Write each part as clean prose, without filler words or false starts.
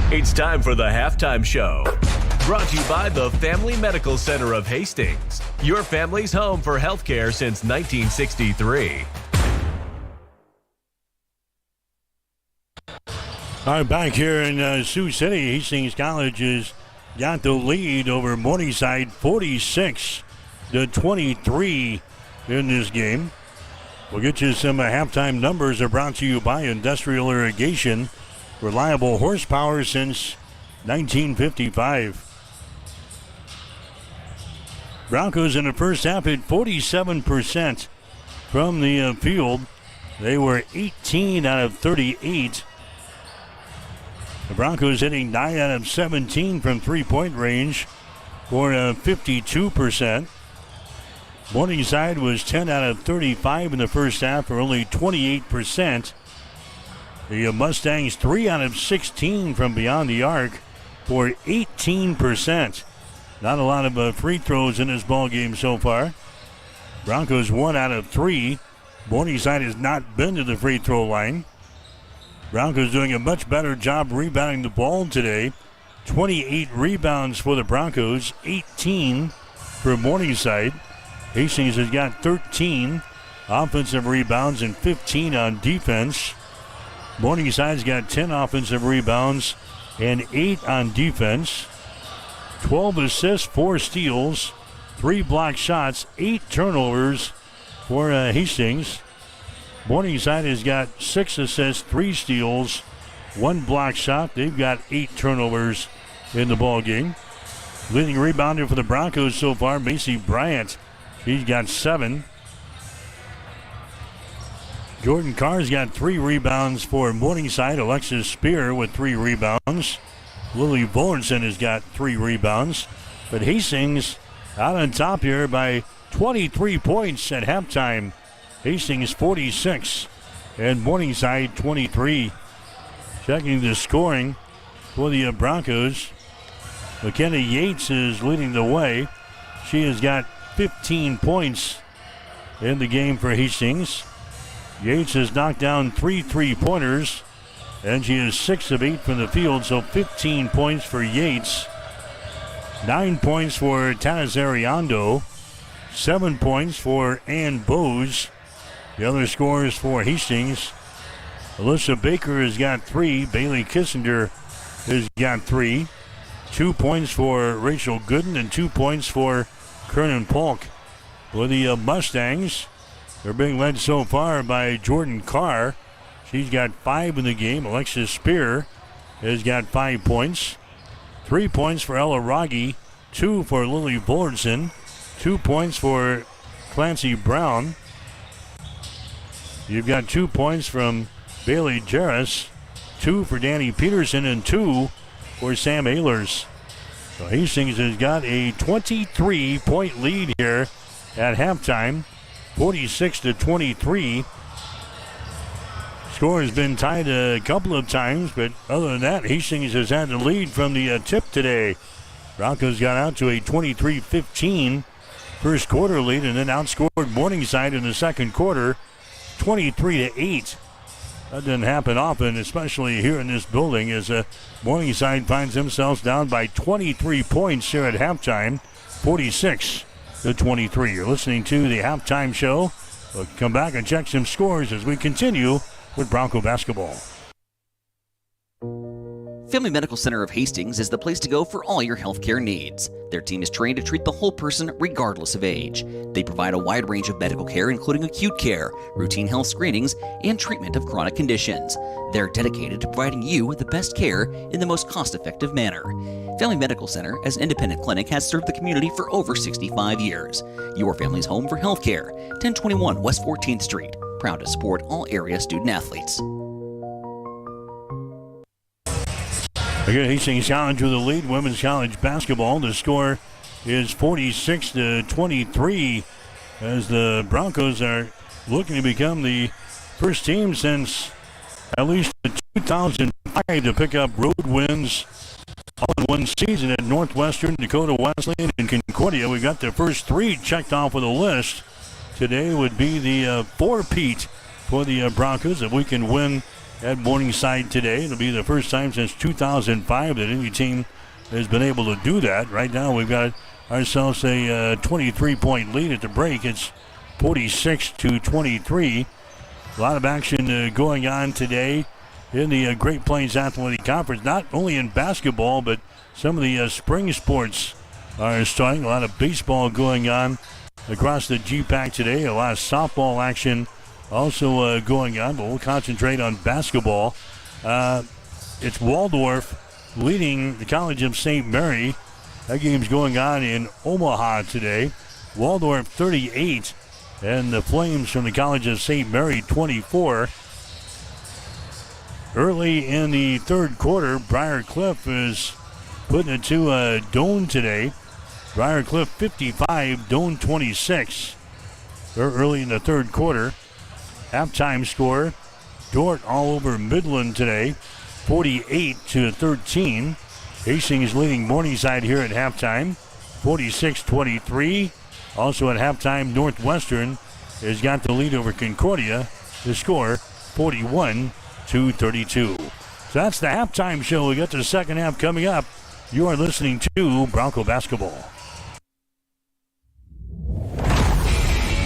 It's time for the Halftime Show. Brought to you by the Family Medical Center of Hastings. Your family's home for healthcare since 1963. All right, back here in Sioux City, Hastings College has got the lead over Morningside 46-23 in this game. We'll get you some halftime numbers are brought to you by Industrial Irrigation. Reliable horsepower since 1955. Broncos in the first half hit 47% from the field. They were 18 out of 38. The Broncos hitting 9 out of 17 from three-point range for 52%. Morningside was 10 out of 35 in the first half for only 28%. The Mustangs 3 out of 16 from beyond the arc for 18%. Not a lot of free throws in this ball game so far. Broncos 1 out of 3. Morningside has not been to the free throw line. Broncos doing a much better job rebounding the ball today. 28 rebounds for the Broncos, 18 for Morningside. Hastings has got 13 offensive rebounds and 15 on defense. Morningside's got 10 offensive rebounds and 8 on defense. 12 assists, 4 steals, 3 block shots, 8 turnovers for Hastings. Morningside has got 6 assists, 3 steals, 1 block shot. They've got 8 turnovers in the ball game. Leading rebounder for the Broncos so far, Macy Bryant. She's got 7. Jordan Carr's got 3 rebounds for Morningside. Alexis Spear with 3 rebounds. Lily Vorensen has got 3 rebounds. But Hastings out on top here by 23 points at halftime. Hastings 46 and Morningside 23. Checking the scoring for the Broncos. McKenna Yates is leading the way. She has got 15 points in the game for Hastings. Yates has knocked down 3 3-pointers, and she is 6 of 8 from the field, so 15 points for Yates. 9 points for Tanis Ariando. 7 points for Ann Bose. The other scorers for Hastings. Alyssa Baker has got 3. Bailey Kissinger has got 3. 2 points for Rachel Gooden and 2 points for Kernan Polk. For the Mustangs, they're being led so far by Jordan Carr. She's got 5 in the game. Alexis Spear has got 5 points. 3 points for Ella Rogge. 2 for Lily Vorensen. 2 points for Clancy Brown. You've got 2 points from Bailey Jarris. 2 for Danny Peterson and 2 for Sam Ehlers. So Hastings has got a 23-point lead here at halftime. 46-23. Score has been tied a couple of times, but other than that, Hastings has had the lead from the tip today. Broncos got out to a 23-15 first quarter lead and then outscored Morningside in the second quarter 23-8. That doesn't happen often, especially here in this building, as Morningside finds themselves down by 23 points here at halftime, 46-23. You're listening to the Halftime Show. We'll come back and check some scores as we continue with Bronco basketball. Family Medical Center of Hastings is the place to go for all your healthcare needs. Their team is trained to treat the whole person regardless of age. They provide a wide range of medical care, including acute care, routine health screenings, and treatment of chronic conditions. They're dedicated to providing you with the best care in the most cost-effective manner. Family Medical Center, as an independent clinic, has served the community for over 65 years. Your family's home for healthcare. 1021 West 14th Street. Proud to support all area student athletes. Again, Hastings College with the lead. Women's college basketball. The score is 46-23 as the Broncos are looking to become the first team since at least 2005 to pick up road wins all in one season at Northwestern, Dakota Wesleyan, and Concordia. We got the first 3 checked off of the list. Today would be the four-peat for the Broncos if we can win at Morningside today. It'll be the first time since 2005 that any team has been able to do that. Right now we've got ourselves a 23-point lead at the break. It's 46-23. A lot of action going on today in the Great Plains Athletic Conference, not only in basketball, but some of the spring sports are starting. A lot of baseball going on across the GPAC today. A lot of softball action also going on, but we'll concentrate on basketball. It's Waldorf leading the College of St. Mary. That game's going on in Omaha today. Waldorf 38, and the Flames from the College of St. Mary 24. Early in the third quarter, Briar Cliff is putting it to Doane today. Briar Cliff 55, Doane 26. They're early in the third quarter. Halftime score, Dordt all over Midland today, 48-13. Hastings leading Morningside here at halftime, 46-23. Also at halftime, Northwestern has got the lead over Concordia. The score, 41-32. So that's the halftime show. We got the second half coming up. You are listening to Bronco Basketball.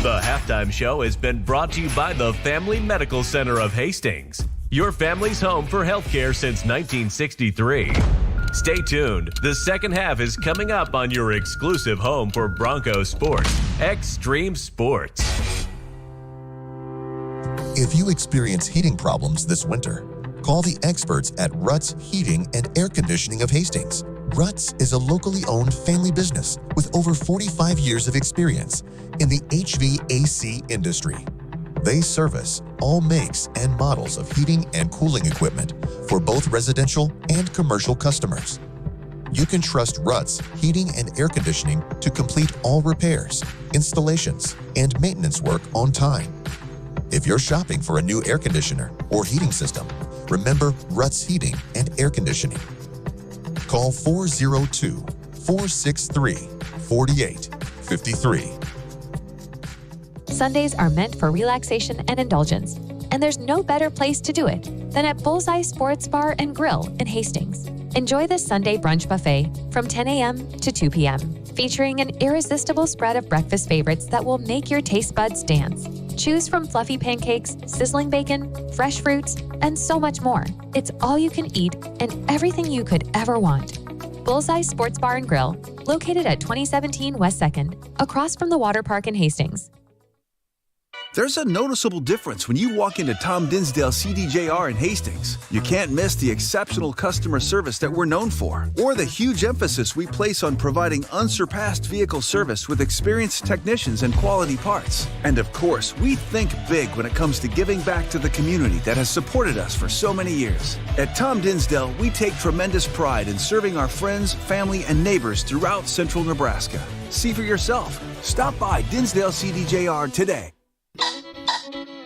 The halftime show has been brought to you by the Family Medical Center of Hastings, your family's home for healthcare since 1963. Stay tuned. The second half is coming up on your exclusive home for Bronco sports, Extreme Sports. If you experience heating problems this winter, call the experts at Ruts Heating and Air Conditioning of Hastings. Ruts is a locally owned family business with over 45 years of experience in the HVAC industry. They service all makes and models of heating and cooling equipment for both residential and commercial customers. You can trust Ruts Heating and Air Conditioning to complete all repairs, installations, and maintenance work on time. If you're shopping for a new air conditioner or heating system, remember Ruts Heating and Air Conditioning. Call 402-463-4853. Sundays are meant for relaxation and indulgence, and there's no better place to do it than at Bullseye Sports Bar and Grill in Hastings. Enjoy the Sunday brunch buffet from 10 a.m. to 2 p.m., featuring an irresistible spread of breakfast favorites that will make your taste buds dance. Choose from fluffy pancakes, sizzling bacon, fresh fruits, and so much more. It's all you can eat and everything you could ever want. Bullseye Sports Bar and Grill, located at 2017 West 2nd, across from the water park in Hastings. There's a noticeable difference when you walk into Tom Dinsdale CDJR in Hastings. You can't miss the exceptional customer service that we're known for, or the huge emphasis we place on providing unsurpassed vehicle service with experienced technicians and quality parts. And of course, we think big when it comes to giving back to the community that has supported us for so many years. At Tom Dinsdale, we take tremendous pride in serving our friends, family, and neighbors throughout central Nebraska. See for yourself. Stop by Dinsdale CDJR today.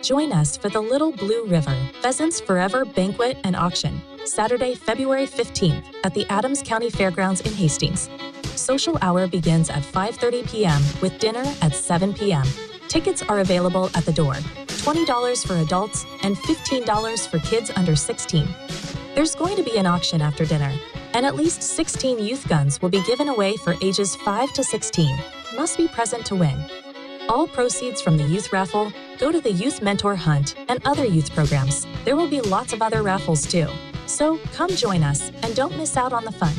Join us for the Little Blue River Pheasants Forever Banquet and Auction, Saturday, February 15th at the Adams County Fairgrounds in Hastings. Social hour begins at 5:30 p.m. with dinner at 7 p.m. Tickets are available at the door, $20 for adults and $15 for kids under 16. There's going to be an auction after dinner, and at least 16 youth guns will be given away for ages 5 to 16. Must be present to win. All proceeds from the youth raffle go to the Youth Mentor Hunt and other youth programs. There will be lots of other raffles too. So come join us and don't miss out on the fun.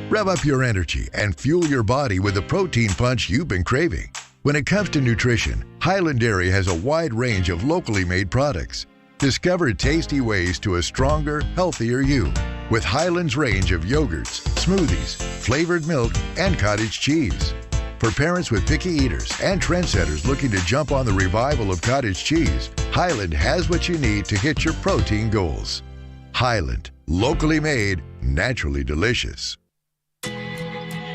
Rev up your energy and fuel your body with the protein punch you've been craving. When it comes to nutrition, Highland Dairy has a wide range of locally made products. Discover tasty ways to a stronger, healthier you with Highland's range of yogurts, smoothies, flavored milk, and cottage cheese. For parents with picky eaters and trendsetters looking to jump on the revival of cottage cheese, Highland has what you need to hit your protein goals. Highland, locally made, naturally delicious.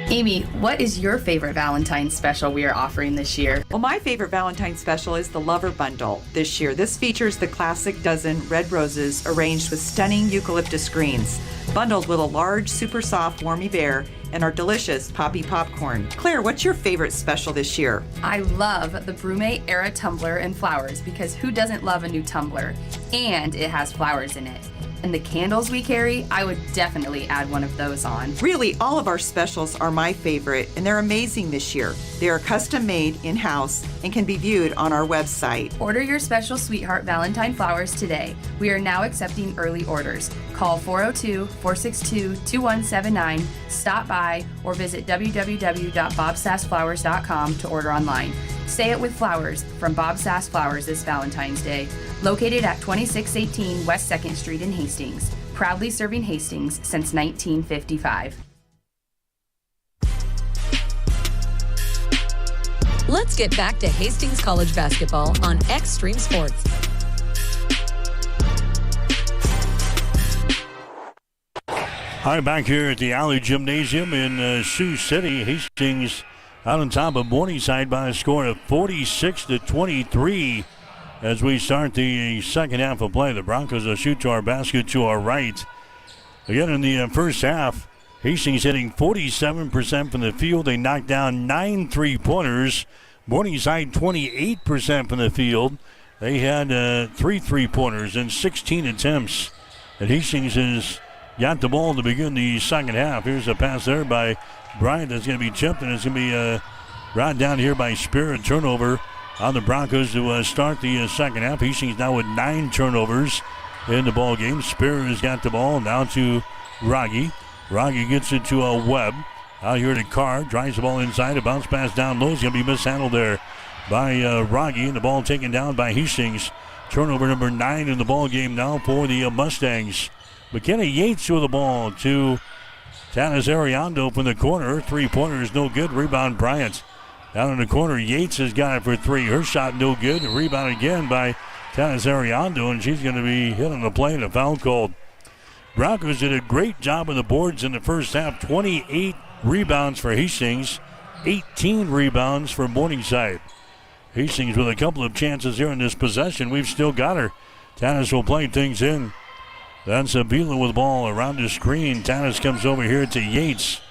Amy, what is your favorite Valentine's special we are offering this year? Well, my favorite Valentine's special is the Lover Bundle this year. This features the classic dozen red roses arranged with stunning eucalyptus greens, bundled with a large, super soft Warmy Bear and our delicious Poppy Popcorn. Claire, what's your favorite special this year? I love the Brume Era tumbler and flowers because who doesn't love a new tumbler? And it has flowers in it. And the candles we carry, I would definitely add one of those on. Really, all of our specials are my favorite, and they're amazing this year. They are custom made in-house and can be viewed on our website. Order your special Sweetheart Valentine flowers today. We are now accepting early orders. Call 402-462-2179, stop by, or visit www.bobsassflowers.com to order online. Say it with flowers from Bob Sass Flowers this Valentine's Day. Located at 2618 West 2nd Street in Hastings. Proudly serving Hastings since 1955. Let's get back to Hastings College basketball on Extreme Sports. All right, back here at the Alley Gymnasium in Sioux City. Hastings out on top of Morningside by a score of 46-23 as we start the second half of play. The Broncos will shoot to our basket to our right. Again, in the first half, Hastings hitting 47% from the field. They knocked down 9 3-pointers. Morningside 28% from the field. They had 3 3-pointers in 16 attempts. And Hastings has got the ball to begin the second half. Here's a pass there by Bryant that's going to be chipped, and it's going to be brought down here by Spear. A turnover on the Broncos to start the second half. Hastings now with 9 turnovers in the ball game. Spear has got the ball now to Rogge. Rogge gets it to Webb. Out here to Carr. Drives the ball inside. A bounce pass down low. It's going to be mishandled there by Rogge. And the ball taken down by Hastings. Turnover number 9 in the ball game now for the Mustangs. McKenna Yates with the ball to Tanis Ariando from the corner. 3-pointer is no good. Rebound Bryant. Down in the corner, Yates has got it for 3. Her shot no good. Rebound again by Tanis Ariando, and she's going to be hit on the play and a foul called. Broncos did a great job on the boards in the first half. 28 rebounds for Hastings, 18 rebounds for Morningside. Hastings with a couple of chances here in this possession. We've still got her. Tanis will play things in. That's Avila with the ball around the screen. Tanis comes over here to Yates.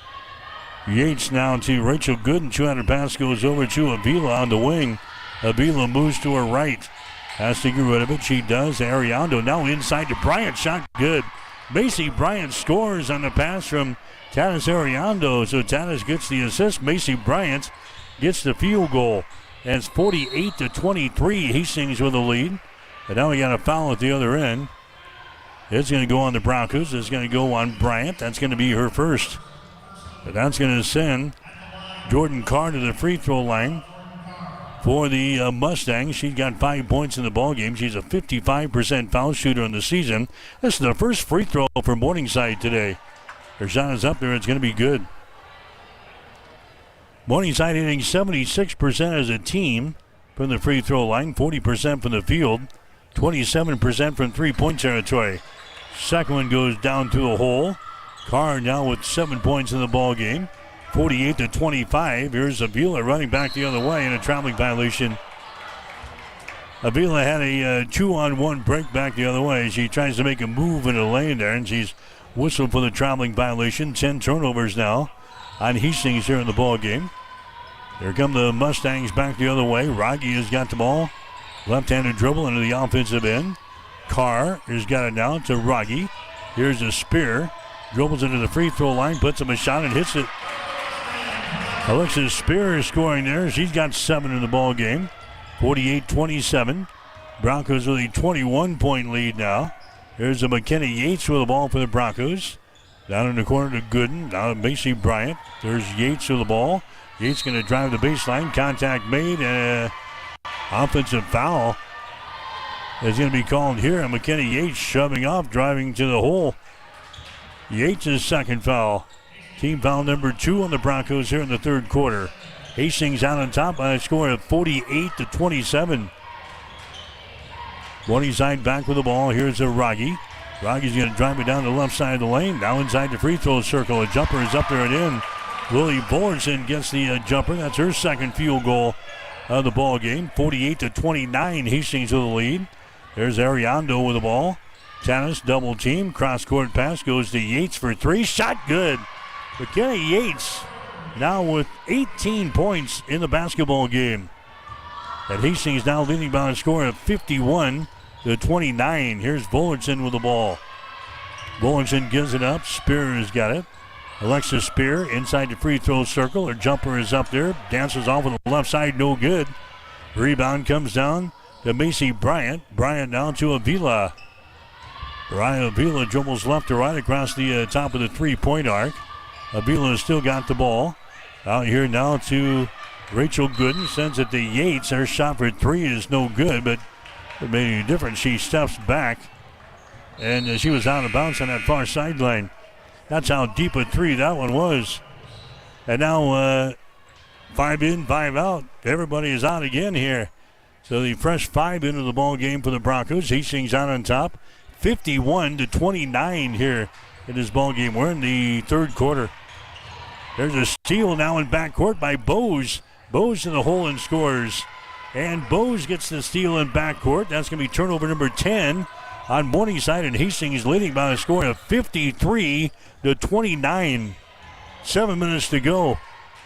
Yates now to Rachel Gooden. 200 pass goes over to Avila on the wing. Avila moves to her right. Has to get rid of it. She does. Ariando now inside to Bryant. Shot good. Macy Bryant scores on the pass from Tanis Ariando. So Tanis gets the assist. Macy Bryant gets the field goal. And it's 48-23. Hastings with the lead. And now we got a foul at the other end. It's going to go on the Broncos. It's going to go on Bryant. That's going to be her first. But that's going to send Jordan Carr to the free throw line for the Mustangs. She's got 5 points in the ballgame. She's a 55% foul shooter in the season. This is the first free throw for Morningside today. Her shot is up there. It's going to be good. Morningside hitting 76% as a team from the free throw line, 40% from the field, 27% from three-point territory. Second one goes down to the hole. Carr now with 7 points in the ball game, 48-25. Here's Avila running back the other way in a traveling violation. Avila had a 2-on-1 break back the other way. She tries to make a move in the lane there, and she's whistled for the traveling violation. 10 turnovers now on Hastings here in the ball game. Here come the Mustangs back the other way. Rogge has got the ball. Left-handed dribble into the offensive end. Carr has got it now to Rogge. Here's a Spear. Dribbles into the free throw line, puts him a shot and hits it. Alexis Spear is scoring there. She's got 7 in the ball game. 48-27. Broncos with a 21-point lead now. Here's a McKenna Yates with the ball for the Broncos. Down in the corner to Gooden. Now to Macy Bryant. There's Yates with the ball. Yates going to drive the baseline. Contact made and offensive foul is going to be called here. And McKenna Yates shoving off, driving to the hole. Yates' second foul. Team foul number 2 on the Broncos here in the third quarter. Hastings out on top by a score of 48-27. Morningside back with the ball. Here's a Rogge. Rogge's going to drive it down the left side of the lane. Now inside the free throw circle. A jumper is up there and in. Lily Bullerson gets the jumper. That's her second field goal of the ball game. 48-29. Hastings with the lead. There's Ariando with the ball. Tanis double team. Cross court pass goes to Yates for 3. Shot good. McKenna Yates now with 18 points in the basketball game. And Hastings now leading by a score of 51-29. Here's Bullerson with the ball. Bullerson gives it up. Spear has got it. Alexis Spear inside the free throw circle. Her jumper is up there. Dances off on the left side. No good. Rebound comes down to Macy Bryant. Bryant down to Avila. Avila dribbles left to right across the top of the three-point arc. Avila still got the ball. Out here now to Rachel Gooden. Sends it to Yates. Her shot for three is no good, but it made any difference. She steps back, and she was out of bounds on that far sideline. That's how deep a three that one was. And now 5 in, 5 out. Everybody is out again here. So the fresh 5 into the ball game for the Broncos. Hastings out on top, 51-29 here in this ball game. We're in the third quarter. There's a steal now in backcourt by Bose. Bose to the hole and scores. And Bose gets the steal in backcourt. That's going to be turnover number 10 on Morningside, and Hastings leading by a score of 53-29. 7 minutes to go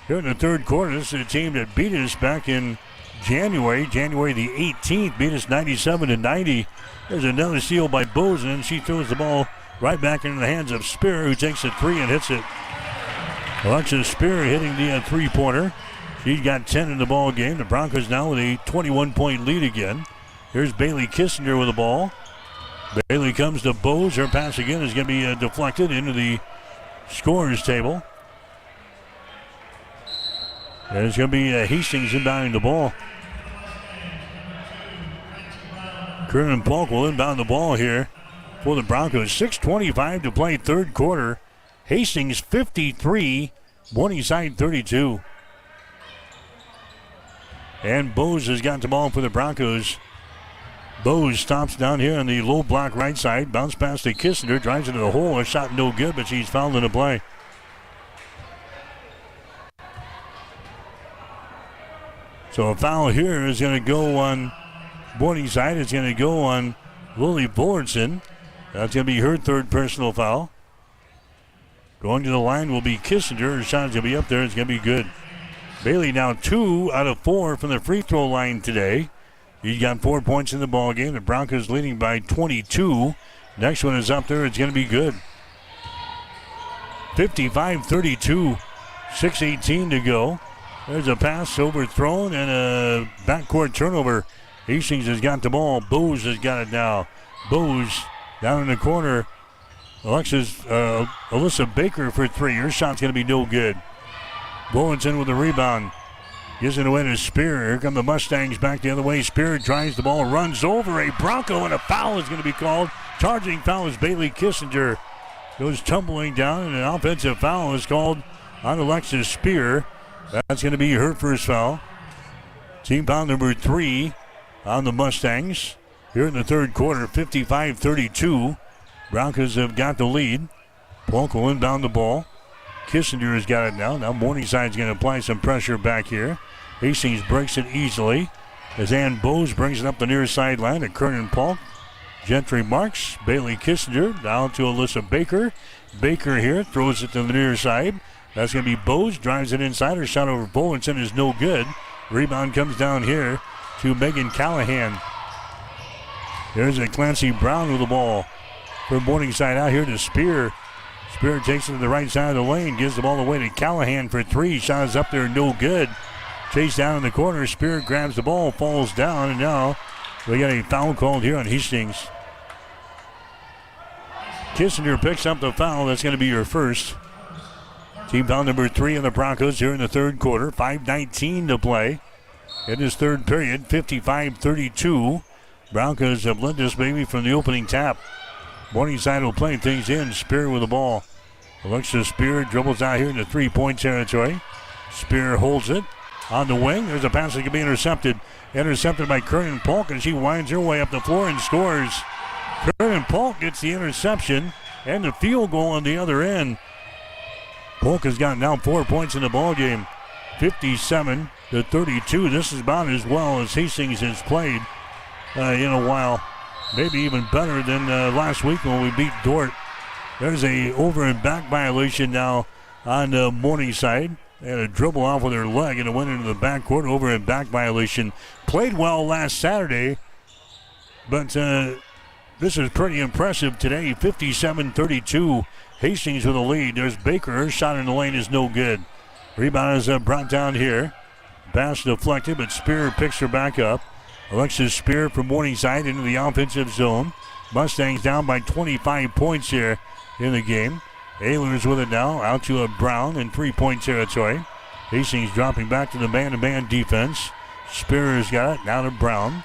here in the third quarter. This is a team that beat us back in January the 18th, beat us 97-90. There's another steal by Bose, and she throws the ball right back into the hands of Spear, who takes a three and hits it. Alexis Spear hitting the three-pointer. She's got 10 in the ball game. The Broncos now with a 21-point lead again. Here's Bailey Kissinger with the ball. Bailey comes to Bose. Her pass again is going to be deflected into the scorer's table. And it's going to be Hastings inbounding the ball. Kernan Polk will inbound the ball here for the Broncos. 6:25 to play third quarter. Hastings 53, Morningside 32. And Bose has got the ball for the Broncos. Bose stops down here on the low block right side. Bounce pass to Kissinger. Drives into the hole. A shot no good, but she's fouled in the play. So a foul here is going to go on Morningside. It's going to go on Lily Bullerson. That's going to be her third personal foul. Going to the line will be Kissinger. Her shot's going to be up there. It's going to be good. Bailey now 2 out of 4 from the free throw line today. He's got 4 points in the ball game. The Broncos leading by 22. Next one is up there. It's going to be good. 55-32. 6:18 to go. There's a pass overthrown and a backcourt turnover. Hastings has got the ball. Bose has got it now. Bose down in the corner. Alyssa Baker for three. Her shot's going to be no good. Bulletin with the rebound. Gives it away to Spear. Here come the Mustangs back the other way. Spear drives the ball, runs over a Bronco, and a foul is going to be called. Charging foul is Bailey Kissinger. Goes tumbling down, and an offensive foul is called on Alexis Spear. That's going to be her first foul. Team foul number 3 on the Mustangs. Here in the third quarter, 55-32. Broncos have got the lead. Polk will inbound the ball. Kissinger has got it now. Now Morningside's going to apply some pressure back here. Hastings breaks it easily as Ann Bose brings it up the near sideline to Kernan Polk. Gentry Marks, Bailey Kissinger down to Alyssa Baker. Baker here throws it to the near side. That's going to be Bose, drives it inside. Her shot over Bulletin is no good. Rebound comes down here to Megan Callahan. There's a Clancy Brown with the ball for Morningside out here to Spear. Spear takes it to the right side of the lane, gives the ball away to Callahan for three. Shot is up there, no good. Chase down in the corner. Spear grabs the ball, falls down, and now we got a foul called here on Hastings. Kissinger picks up the foul. That's going to be your first. Team foul number 3 on the Broncos here in the third quarter. 5:19 to play in this third period. 55-32. Broncos have led this baby from the opening tap. Morningside will play things in. Spear with the ball. Alexis Spear dribbles out here in the three-point territory. Spear holds it on the wing. There's a pass that can be intercepted. Intercepted by Kernan Polk, and she winds her way up the floor and scores. Kernan Polk gets the interception and the field goal on the other end. Polk has got now 4 points in the ball game. 57-32. This is about as well as Hastings has played in a while. Maybe even better than last week when we beat Dort. There's a over and back violation now on Morningside. They had a dribble off with her leg and it went into the backcourt over a back violation. Played well last Saturday, but this is pretty impressive today. 57-32. Hastings with a lead. There's Baker. Her shot in the lane is no good. Rebound is brought down here. Pass deflected, but Spear picks her back up. Alexis Spear from Morningside into the offensive zone. Mustangs down by 25 points here in the game. Ehlers with it now, out to a Brown in three-point territory. Hastings dropping back to the man-to-man defense. Spear has got it, now to Brown.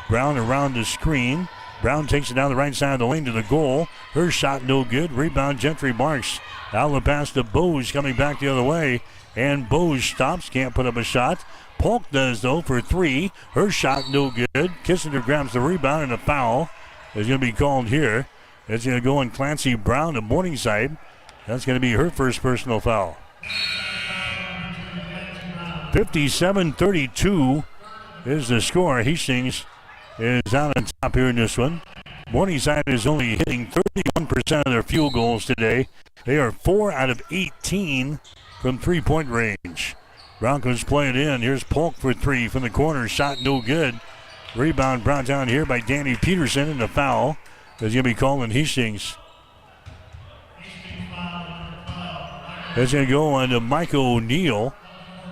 Brown around the screen. Brown takes it down the right side of the lane to the goal. Her shot no good. Rebound Gentry Marks. Out the pass to Bose coming back the other way. And Bose stops, can't put up a shot. Polk does though for three. Her shot no good. Kissinger grabs the rebound and a foul is going to be called here. It's going to go on Clancy Brown to Morningside. That's going to be her first personal foul. 57-32 is the score. Hastings is out on top here in this one. Morningside is only hitting 31% of their field goals today. They are 4 out of 18 from three-point range. Broncos play it in. Here's Polk for three from the corner. Shot no good. Rebound brought down here by Danny Peterson, and the foul is going to be called on Hastings. That's going to go on to Micah O'Neill.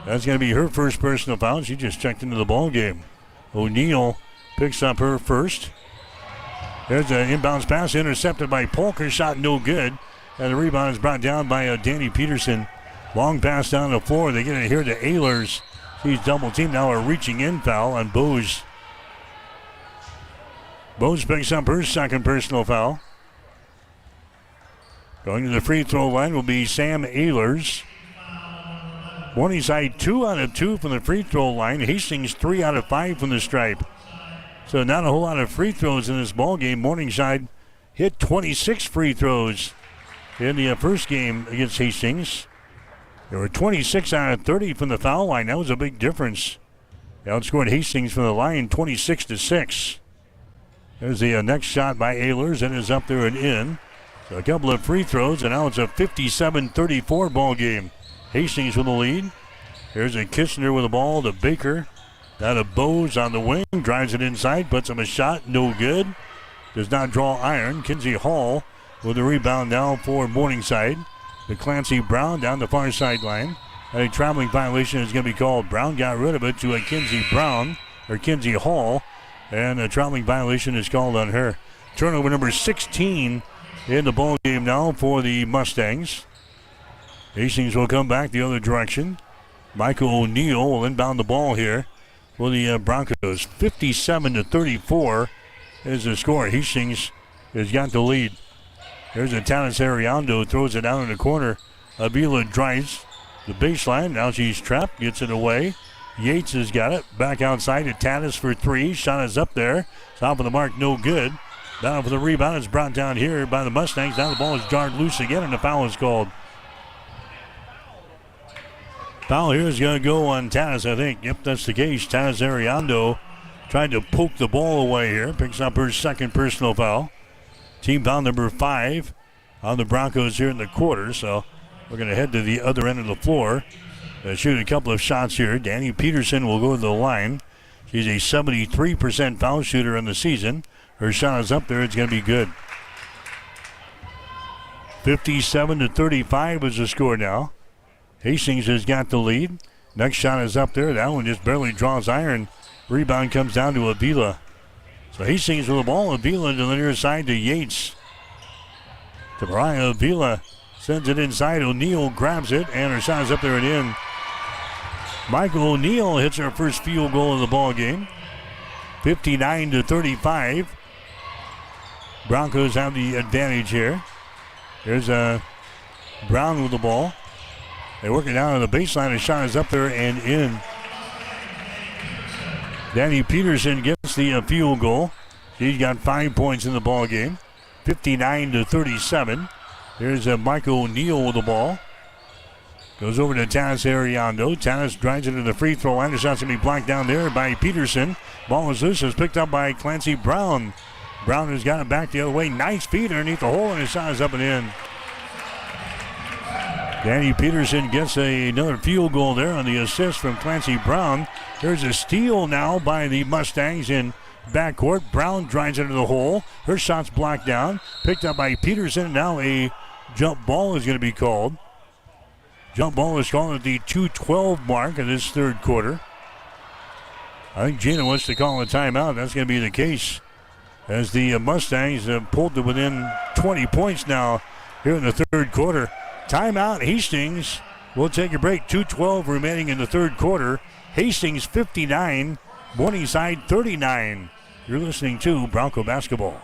That's going to be her first personal foul. She just checked into the ball game. O'Neill picks up her first. There's an inbounds pass intercepted by Polk. Her shot no good. And the rebound is brought down by Danny Peterson. Long pass down the floor. They get it here to Ehlers. She's double teamed. Now a reaching in foul on Bose. Bose picks up her second personal foul. Going to the free throw line will be Sam Ehlers. Morningside 2 out of 2 from the free throw line. Hastings 3 out of 5 from the stripe. So not a whole lot of free throws in this ball game. Morningside hit 26 free throws in the first game against Hastings. There were 26 out of 30 from the foul line. That was a big difference. They outscored Hastings from the line 26-6. There's the next shot by Ehlers. It is up there and in. So a couple of free throws, and now it's a 57-34 ball game. Hastings with the lead. Here's a Kistner with the ball to Baker. Now to Bose on the wing. Drives it inside. Puts him a shot. No good. Does not draw iron. Kinsey Hall with the rebound now for Morningside. To Clancy Brown down the far sideline. A traveling violation is going to be called. Brown got rid of it to a Kinsey Hall. And a traveling violation is called on her. Turnover number 16 in the ball game now for the Mustangs. Hastings will come back the other direction. Michael O'Neill will inbound the ball here for the Broncos. 57-34 is the score. Hastings has got the lead. There's a Tanis Ariando, throws it down in the corner. Avila drives the baseline. Now she's trapped, gets it away. Yates has got it. Back outside to Tanis for three. Shot is up there. It's off of the mark, no good. Down for the rebound. It's brought down here by the Mustangs. Now the ball is jarred loose again, and the foul is called. Foul here is going to go on Tanis, I think. Yep, that's the case. Tanis Ariando tried to poke the ball away here. Picks up her second personal foul. Team foul number 5 on the Broncos here in the quarter. So we're going to head to the other end of the floor. Shoot a couple of shots here. Danny Peterson will go to the line. She's a 73% foul shooter in the season. Her shot is up there. It's going to be good. 57-35 is the score now. Hastings has got the lead. Next shot is up there. That one just barely draws iron. Rebound comes down to Avila. So Hastings with the ball. Avila to the near side to Yates. To Mariah Avila. Sends it inside. O'Neill grabs it. And her shot is up there and in. Michael O'Neill hits her first field goal of the ball game. 59-35. Broncos have the advantage here. There's Brown with the ball. They work it down on the baseline. The shot is up there and in. Danny Peterson gets the field goal. She's got 5 points in the ball game. 59-37. Here's Michael O'Neill with the ball. Goes over to Tanis Ariando. Tanis drives it to the free throw line. The shot's going to be blocked down there by Peterson. Ball is loose. It's picked up by Clancy Brown. Brown has got it back the other way. Nice feed underneath the hole, and his shot is up and in. Danny Peterson gets another field goal there on the assist from Clancy Brown. There's a steal now by the Mustangs in backcourt. Brown drives into the hole. Her shot's blocked down. Picked up by Peterson. Now a jump ball is going to be called. Jump ball is called at the 2:12 mark of this third quarter. I think Gina wants to call a timeout. That's going to be the case as the Mustangs have pulled to within 20 points now here in the third quarter. Timeout, Hastings. We'll take a break. 2:12 remaining in the third quarter. Hastings 59, Morningside 39. You're listening to Bronco Basketball.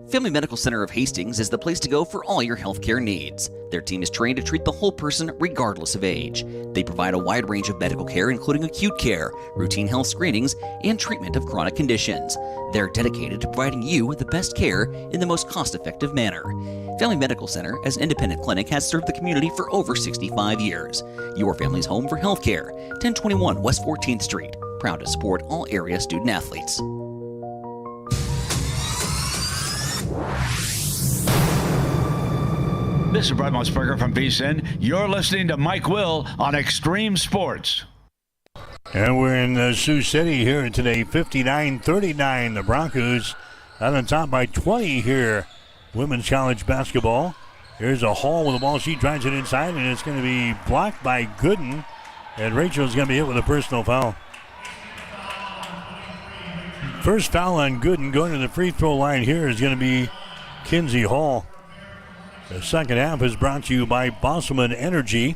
Family Medical Center of Hastings is the place to go for all your healthcare needs. Their team is trained to treat the whole person regardless of age. They provide a wide range of medical care, including acute care, routine health screenings, and treatment of chronic conditions. They're dedicated to providing you with the best care in the most cost-effective manner. Family Medical Center, as an independent clinic, has served the community for over 65 years. Your family's home for healthcare. 1021 West 14th Street. Proud to support all area student athletes. This is Brett Musburger from VSiN. You're listening to Mike Will on Extreme Sports. And we're in Sioux City here today, 59-39. The Broncos out on top by 20 here. Women's college basketball. Here's a Hall with the ball. She drives it inside, and it's going to be blocked by Gooden. And Rachel's going to be hit with a personal foul. First foul on Gooden going to the free throw line here is going to be Kinsey Hall. The second half is brought to you by Bosselman Energy,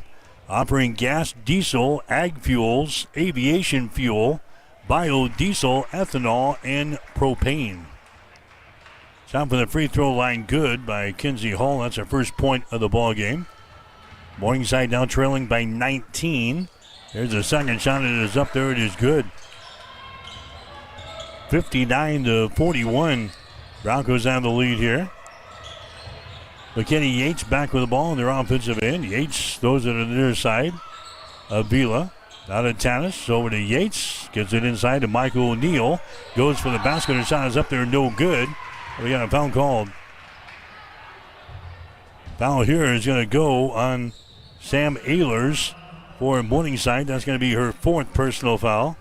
offering gas, diesel, ag fuels, aviation fuel, biodiesel, ethanol, and propane. Shot from the free throw line, good by Kinsey Hall. That's her first point of the ball game. Morningside now trailing by 19. There's a second shot, and it is up there. It is good. 59-41. Broncos have the lead here. McKinney Yates back with the ball in their offensive end. Yates throws it on the near side. Avila out of Tanis over to Yates. Gets it inside to Michael O'Neal. Goes for the basket. Her shot is up there, no good. We got a foul called. Foul here is going to go on Sam Ehlers for Morningside. That's going to be her fourth personal foul.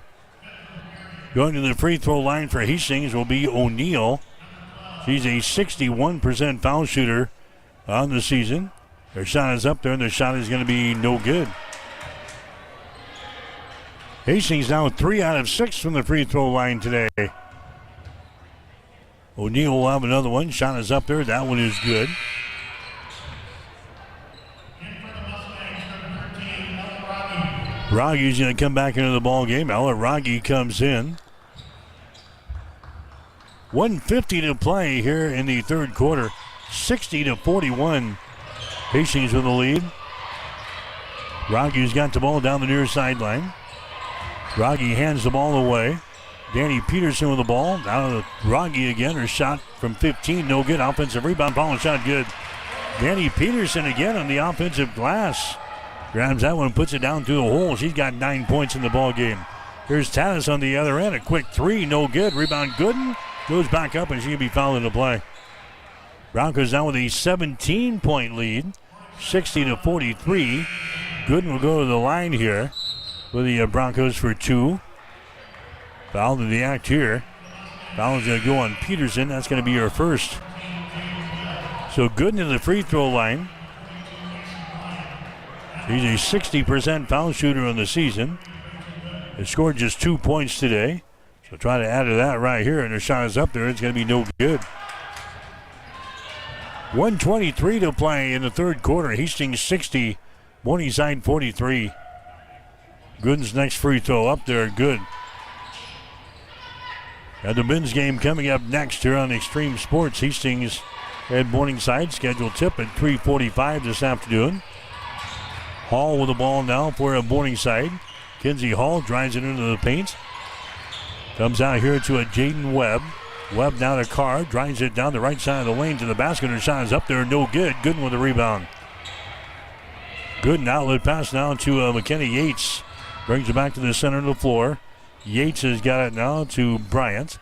Going to the free throw line for Hastings will be O'Neal. She's a 61% foul shooter on the season. Her shot is up there, and the shot is going to be no good. Hastings now 3 out of 6 from the free throw line today. O'Neal will have another one. Shot is up there. That one is good. Rogge's going to come back into the ball game. Ella Rogge comes in. 1:50 to play here in the third quarter. 60-41. Hastings with the lead. Rogge's got the ball down the near sideline. Rogge hands the ball away. Danny Peterson with the ball. Now to Rogge again. Her shot from 15, no good. Offensive rebound. Ball and shot good. Danny Peterson again on the offensive glass. Grabs that one and puts it down through the hole. She's got 9 points in the ball game. Here's Tanis on the other end. A quick three, no good. Rebound Gooden. Goes back up, and she'll be fouled into play. Broncos now with a 17-point lead. 60-43. Gooden will go to the line here for the Broncos for 2. Foul to the act here. Foul is going to go on Peterson. That's going to be her first. So Gooden to the free throw line. He's a 60% foul shooter on the season. He scored just 2 points today. So try to add to that right here, and her shot is up there. It's going to be no good. 1:23 to play in the third quarter. Hastings 60, Morningside 43. Gooden's next free throw up there, good. And the men's game coming up next here on Extreme Sports. Hastings at Morningside. Scheduled tip at 3:45 this afternoon. Hall with the ball now for Morningside. Kinsey Hall drives it into the paint. Comes out here to a Jaden Webb. Webb now to Carr. Drives it down the right side of the lane to the basket. Her shot is up there. No good. Gooden with the rebound. Gooden outlet pass now to McKenna Yates. Brings it back to the center of the floor. Yates has got it now to Bryant.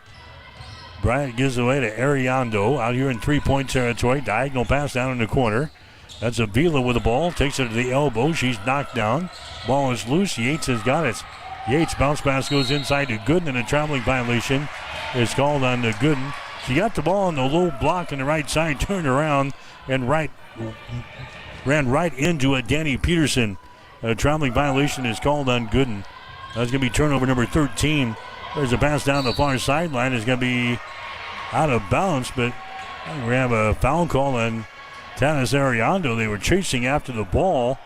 Bryant gives it away to Ariando out here in three-point territory. Diagonal pass down in the corner. That's Avila with the ball. Takes it to the elbow. She's knocked down. Ball is loose. Yates has got it. Yates bounce pass goes inside to Gooden, and a traveling violation is called on to Gooden. She got the ball on the low block on the right side, turned around, and ran right into a Danny Peterson. A traveling violation is called on Gooden. That's going to be turnover number 13. There's a pass down the far sideline. It's going to be out of bounds, but we have a foul call on Tanis Ariando. They were chasing after the ball,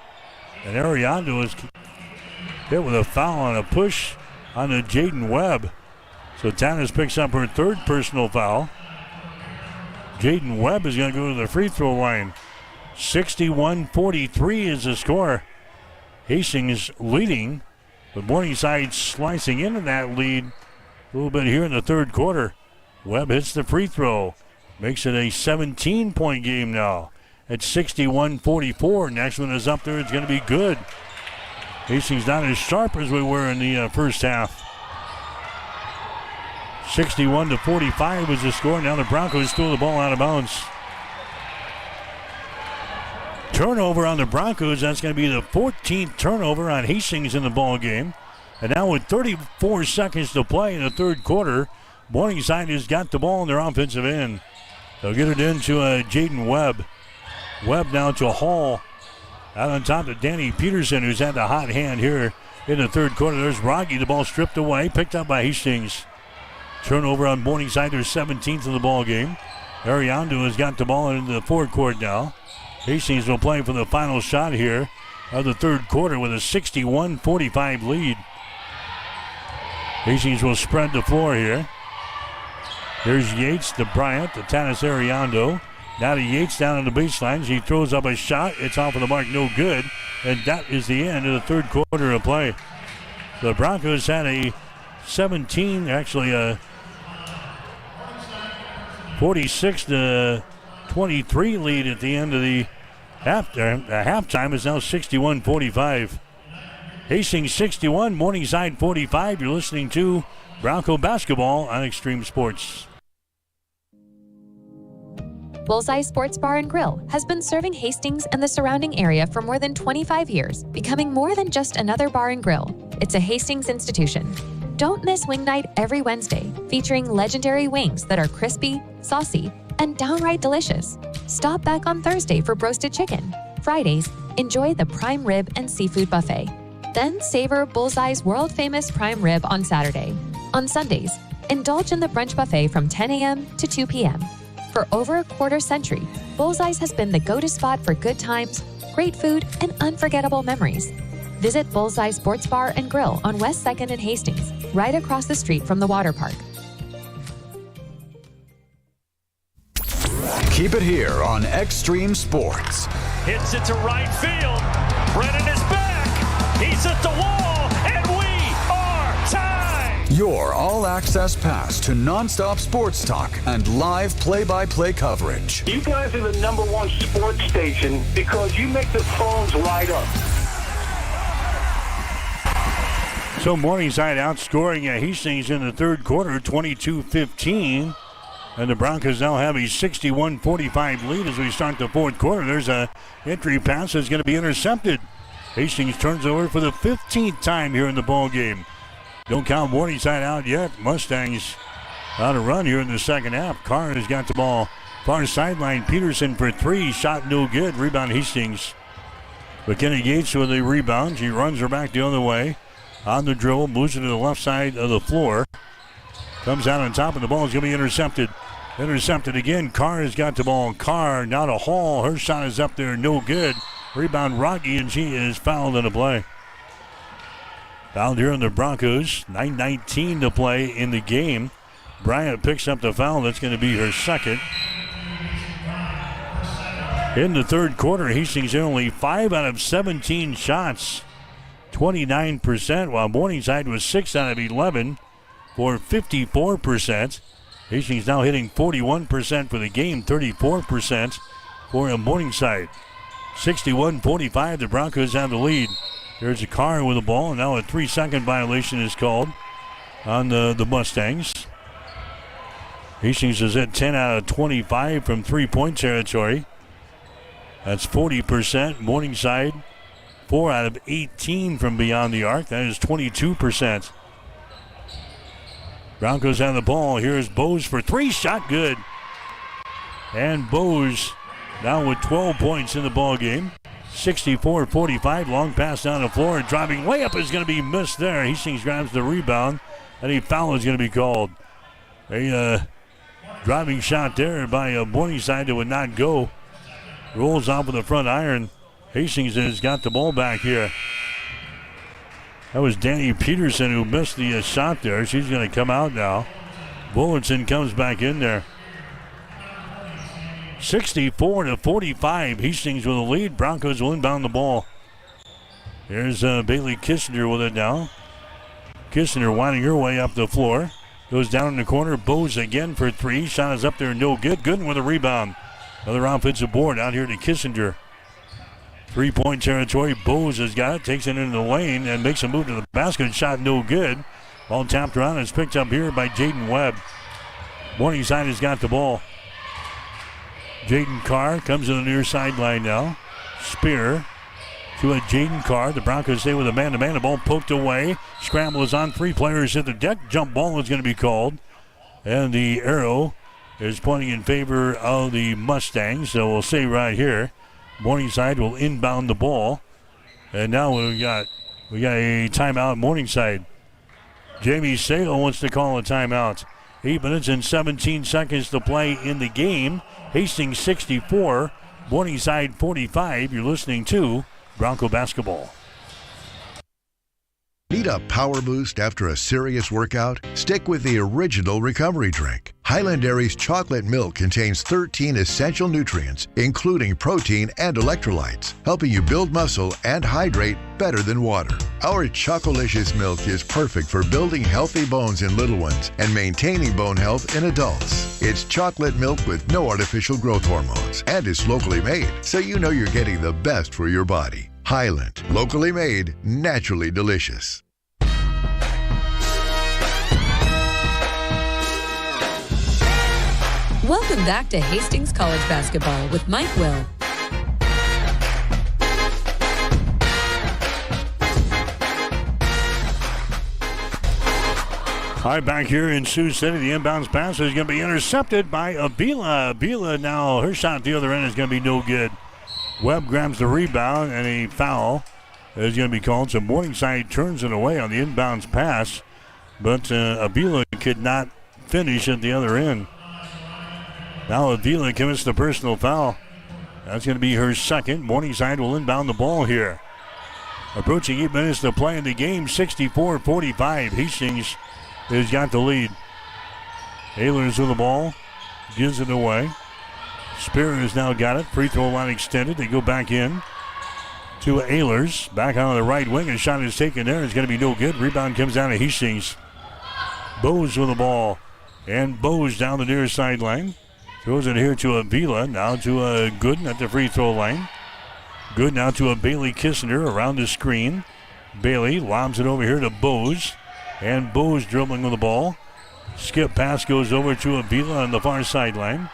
and Ariando was hit with a foul on a push on the Jaden Webb. So Tanis picks up her third personal foul. Jaden Webb is going to go to the free throw line. 61-43 is the score. Hastings leading, but Morningside slicing into that lead a little bit here in the third quarter. Webb hits the free throw. Makes it a 17-point game now at 61-44. Next one is up there. It's going to be good. Hastings not as sharp as we were in the first half. 61-45 was the score. Now the Broncos throw the ball out of bounds. Turnover on the Broncos. That's going to be the 14th turnover on Hastings in the ball game. And now with 34 seconds to play in the third quarter, Morningside has got the ball in their offensive end. They'll get it into Jaden Webb. Webb now to Hall. Out on top of Danny Peterson, who's had the hot hand here in the third quarter. There's Rogge. The ball stripped away, picked up by Hastings. Turnover on Morningside. They're 17th in the ball game. Ariando has got the ball into the forecourt now. Hastings will play for the final shot here of the third quarter with a 61-45 lead. Hastings will spread the floor here. There's Yates to Bryant to Tanis Ariando. Now to Yates down on the baseline. She throws up a shot. It's off of the mark, no good. And that is the end of the third quarter of play. The Broncos had a 46-23 lead at the end of the halftime. Is now 61-45. Hastings 61, Morningside 45. You're listening to Bronco Basketball on Extreme Sports. Bullseye Sports Bar and Grill has been serving Hastings and the surrounding area for more than 25 years, becoming more than just another bar and grill. It's a Hastings institution. Don't miss Wing Night every Wednesday, featuring legendary wings that are crispy, saucy, and downright delicious. Stop back on Thursday for roasted chicken. Fridays, enjoy the prime rib and seafood buffet. Then savor Bullseye's world-famous prime rib on Saturday. On Sundays, indulge in the brunch buffet from 10 a.m. to 2 p.m. For over a quarter century, Bullseye's has been the go-to spot for good times, great food, and unforgettable memories. Visit Bullseye Sports Bar and Grill on West 2nd and Hastings, right across the street from the water park. Keep it here on Extreme Sports. Hits it to right field. Brennan is back. He's at the wall, and we are tied. Your all-access pass to nonstop sports talk and live play-by-play coverage. You guys are the #1 sports station because you make the phones light up. So Morningside outscoring Hastings in the third quarter, 22-15. And the Broncos now have a 61-45 lead as we start the fourth quarter. There's a entry pass that's going to be intercepted. Hastings turns over for the 15th time here in the ball game. Don't count Morningside out yet. Mustangs on a run here in the second half. Carr has got the ball far sideline. Peterson for three. Shot no good. Rebound Hastings. McKenna Yates with a rebound. She runs her back the other way. On the dribble. Moves it to the left side of the floor. Comes out on top, and the ball is going to be intercepted. Intercepted again. Carr has got the ball. Carr now to Hall. Her shot is up there. No good. Rebound Rogge, and she is fouled in the play. Fouled here on the Broncos. 9:19 to play in the game. Bryant picks up the foul. That's going to be her second. In the third quarter, Hastings only 5 out of 17 shots. 29%, while Morningside was 6 out of 11. For 54%. Hastings now hitting 41% for the game, 34% for a Morningside. 61-45, the Broncos have the lead. There's a Carr with the ball, and now a 3-second violation is called on the Mustangs. Hastings is at 10 out of 25 from three-point territory. That's 40%. Morningside, 4 out of 18 from beyond the arc. That is 22%. Broncos have the ball. Here's Bose for 3. Shot good. And Bose now with 12 points in the ball game. 64-45. Long pass down the floor. And driving layup is going to be missed there. Hastings grabs the rebound. And a foul is going to be called. A driving shot there by Morningside that would not go. Rolls off with the front iron. Hastings has got the ball back here. That was Danny Peterson who missed the shot there. She's going to come out now. Bullerton comes back in there. 64-45. Hastings with a lead. Broncos will inbound the ball. Here's Bailey Kissinger with it now. Kissinger winding her way up the floor. Goes down in the corner. Bose again for 3. Shot is up there, no good. Gooden with a rebound. Another offensive board out here to Kissinger. 3-point territory. Bose has got it. Takes it into the lane and makes a move to the basket. Shot no good. Ball tapped around and it's picked up here by Jaden Webb. Morningside has got the ball. Jaden Carr comes to the near sideline now. Spear to a Jaden Carr. The Broncos stay with a man-to-man. The ball poked away. Scramble is on. 3 players hit the deck. Jump ball is going to be called. And the arrow is pointing in favor of the Mustangs. So we'll say right here, Morningside will inbound the ball. And now we got a timeout Morningside. Jamie Sale wants to call a timeout. 8 minutes and 17 seconds to play in the game. Hastings 64, Morningside 45. You're listening to Bronco Basketball. Need a power boost after a serious workout? Stick with the original recovery drink. Highland Dairy's chocolate milk contains 13 essential nutrients, including protein and electrolytes, helping you build muscle and hydrate better than water. Our Chocolicious milk is perfect for building healthy bones in little ones and maintaining bone health in adults. It's chocolate milk with no artificial growth hormones and is locally made, so you know you're getting the best for your body. Highland, locally made, naturally delicious. Welcome back to Hastings College Basketball with Mike Will. All right, back here in Sioux City, the inbounds pass is going to be intercepted by Avila. Avila now, her shot at the other end is going to be no good. Webb grabs the rebound, and a foul is going to be called. So Morningside turns it away on the inbounds pass, but Avila could not finish at the other end. Now Avila commits the personal foul. That's going to be her second. Morningside will inbound the ball here. Approaching 8 minutes to play in the game, 64-45. Hastings has got the lead. Ehlers with the ball, gives it away. Spear has now got it. Free throw line extended. They go back in to Ehlers. Back on the right wing. A shot is taken there. It's going to be no good. Rebound comes down to Hastings. Bose with the ball. And Bose down the near sideline. Throws it here to Avila. Now to Gooden at the free throw line. Good now to a Bailey Kissinger around the screen. Bailey lobs it over here to Bose. And Bose dribbling with the ball. Skip pass goes over to Avila on the far sideline.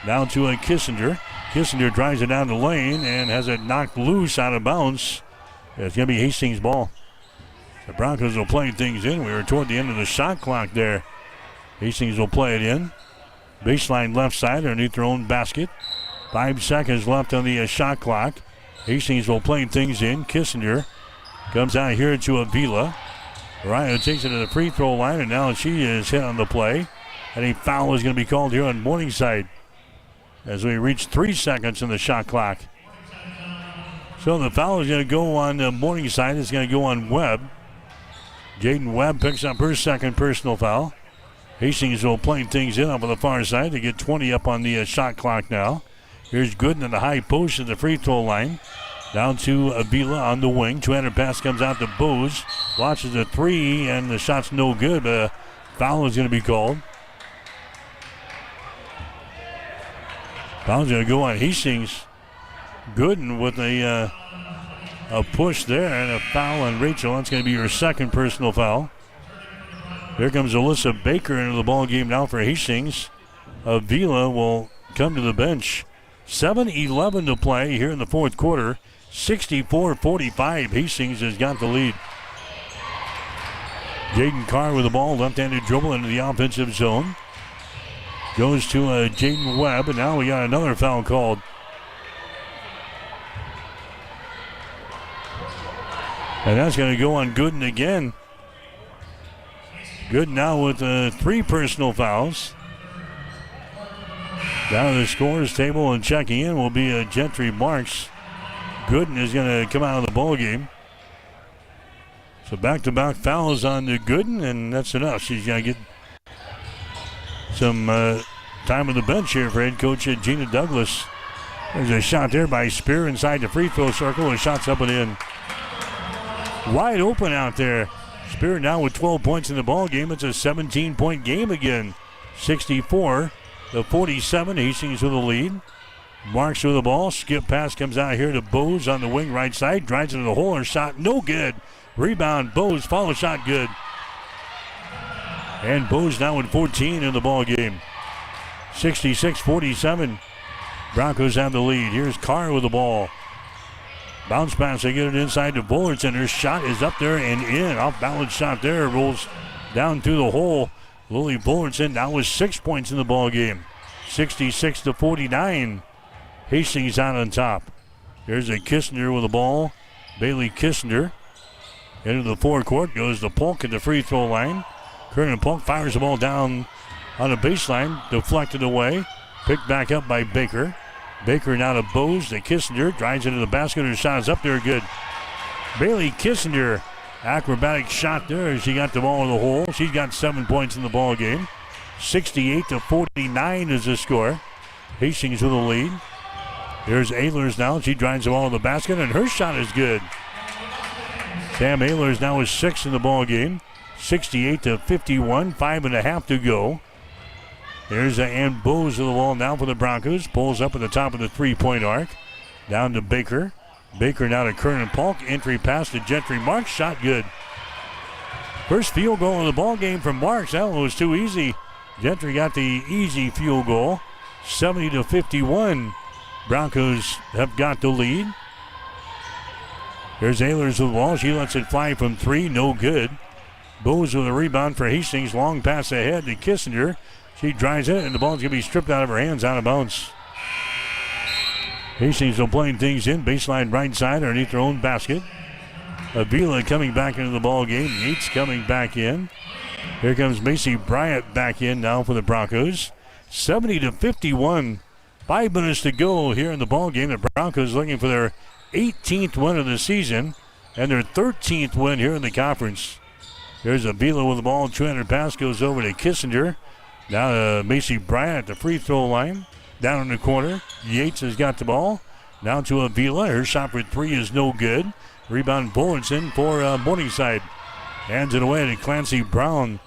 Now to a Kissinger. Kissinger drives it down the lane and has it knocked loose out of bounds. It's going to be Hastings' ball. The Broncos will play things in. We were toward the end of the shot clock there. Hastings will play it in. Baseline left side underneath their own basket. 5 seconds left on the shot clock. Hastings will play things in. Kissinger comes out here to Avila. Ryan takes it to the free throw line, and now she is hit on the play. And a foul is going to be called here on Morningside as we reach 3 seconds in the shot clock. So the foul is going to go on Morningside. It's going to go on Webb. Jaden Webb picks up her second personal foul. Hastings will play things in up on the far side to get 20 up on the shot clock now. Here's Gooden at the high post at the free throw line. Down to Avila on the wing. 200 pass comes out to Bose. Launches a three, and the shot's no good. But a foul is going to be called. Foul's going to go on Hastings. Gooden with a push there, and a foul on Rachel. That's going to be her second personal foul. Here comes Alyssa Baker into the ball game now for Hastings. Avila will come to the bench. 7:11 to play here in the fourth quarter. 64-45. Hastings has got the lead. Jaden Carr with the ball, left-handed dribble into the offensive zone. Goes to Jaden Webb, and now we got another foul called. And that's going to go on Gooden again. Gooden now with 3 personal fouls. Down to the scores table and checking in will be Gentry Marks. Gooden is going to come out of the ball game. So back-to-back fouls on Gooden, and that's enough. She's going to get some time on the bench here for head coach Gina Douglas. There's a shot there by Spear inside the free throw circle. The shot's up and in. Wide open out there. Spear now with 12 points in the ball game. It's a 17-point game again. 64-47. Hastings with the lead. Marks with the ball. Skip pass comes out here to Bose on the wing right side. Drives into the hole. Her shot no good. Rebound Bose. Follow shot good. And Bose now with 14 in the ball game. 66-47. Broncos have the lead. Here's Carr with the ball. Bounce pass, they get it inside to Bullerton. Her shot is up there and in. Off balance shot there. Rolls down through the hole. Lily Bullerton now with 6 points in the ball game. 66-49. Hastings out on top. There's a Kissinger with the ball. Bailey Kissinger. Into the forecourt goes to Polk at the free throw line. Kernan Polk fires the ball down on the baseline. Deflected away. Picked back up by Baker. Baker now to Bose to Kissinger. Drives into the basket. Her shot is up there good. Bailey Kissinger. Acrobatic shot there as she got the ball in the hole. She's got 7 points in the ball game. 68-49 is the score. Hastings with the lead. There's Ehlers now. She drives the ball in the basket, and her shot is good. Sam Ehlers now with 6 in the ball game. 68-51. 5.5 to go. There's Ann Bose with the ball now for the Broncos. Pulls up at the top of the three-point arc. Down to Baker. Baker now to Kernan Polk. Entry pass to Gentry Marks. Shot good. First field goal in the ball game from Marks. That one was too easy. Gentry got the easy field goal. 70-51. Broncos have got the lead. There's Ehlers with the ball. She lets it fly from 3. No good. Bose with a rebound for Hastings. Long pass ahead to Kissinger. She drives it, and the ball's going to be stripped out of her hands, out of bounds. Hastings will playing things in. Baseline right side underneath their own basket. Avila coming back into the ball game. Yates coming back in. Here comes Macy Bryant back in now for the Broncos. 70-51. 5 minutes to go here in the ball game. The Broncos looking for their 18th win of the season and their 13th win here in the conference. There's Avila with the ball. 200 pass goes over to Kissinger. Now to Macy Bryant at the free throw line. Down in the corner. Yates has got the ball. Now to Avila. Her shot for 3 is no good. Rebound Bulletin for Morningside. Hands it away to Clancy Brown.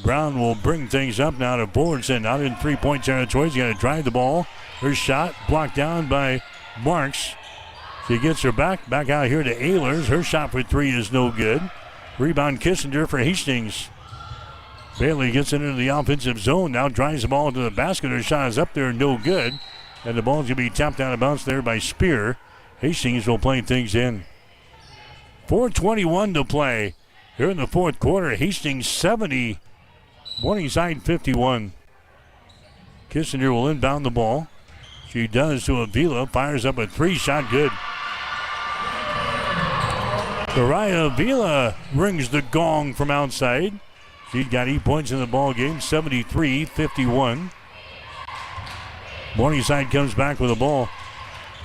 Brown will bring things up now to Bulletin. Out in three-point territory. He's got to drive the ball. Her shot blocked down by Marks. She gets her back out here to Ehlers. Her shot for 3 is no good. Rebound Kissinger for Hastings. Bailey gets into the offensive zone. Now drives the ball to the basket. Her shot is up there, no good. And the ball's going to be tapped out of bounds there by Spear. Hastings will play things in. 4:21 to play here in the fourth quarter. Hastings 70. Morningside 51. Kissinger will inbound the ball. She does to Avila. Fires up a 3-shot good. Mariah Avila rings the gong from outside. She's got 8 points in the ball game. 73-51. Morningside comes back with the ball.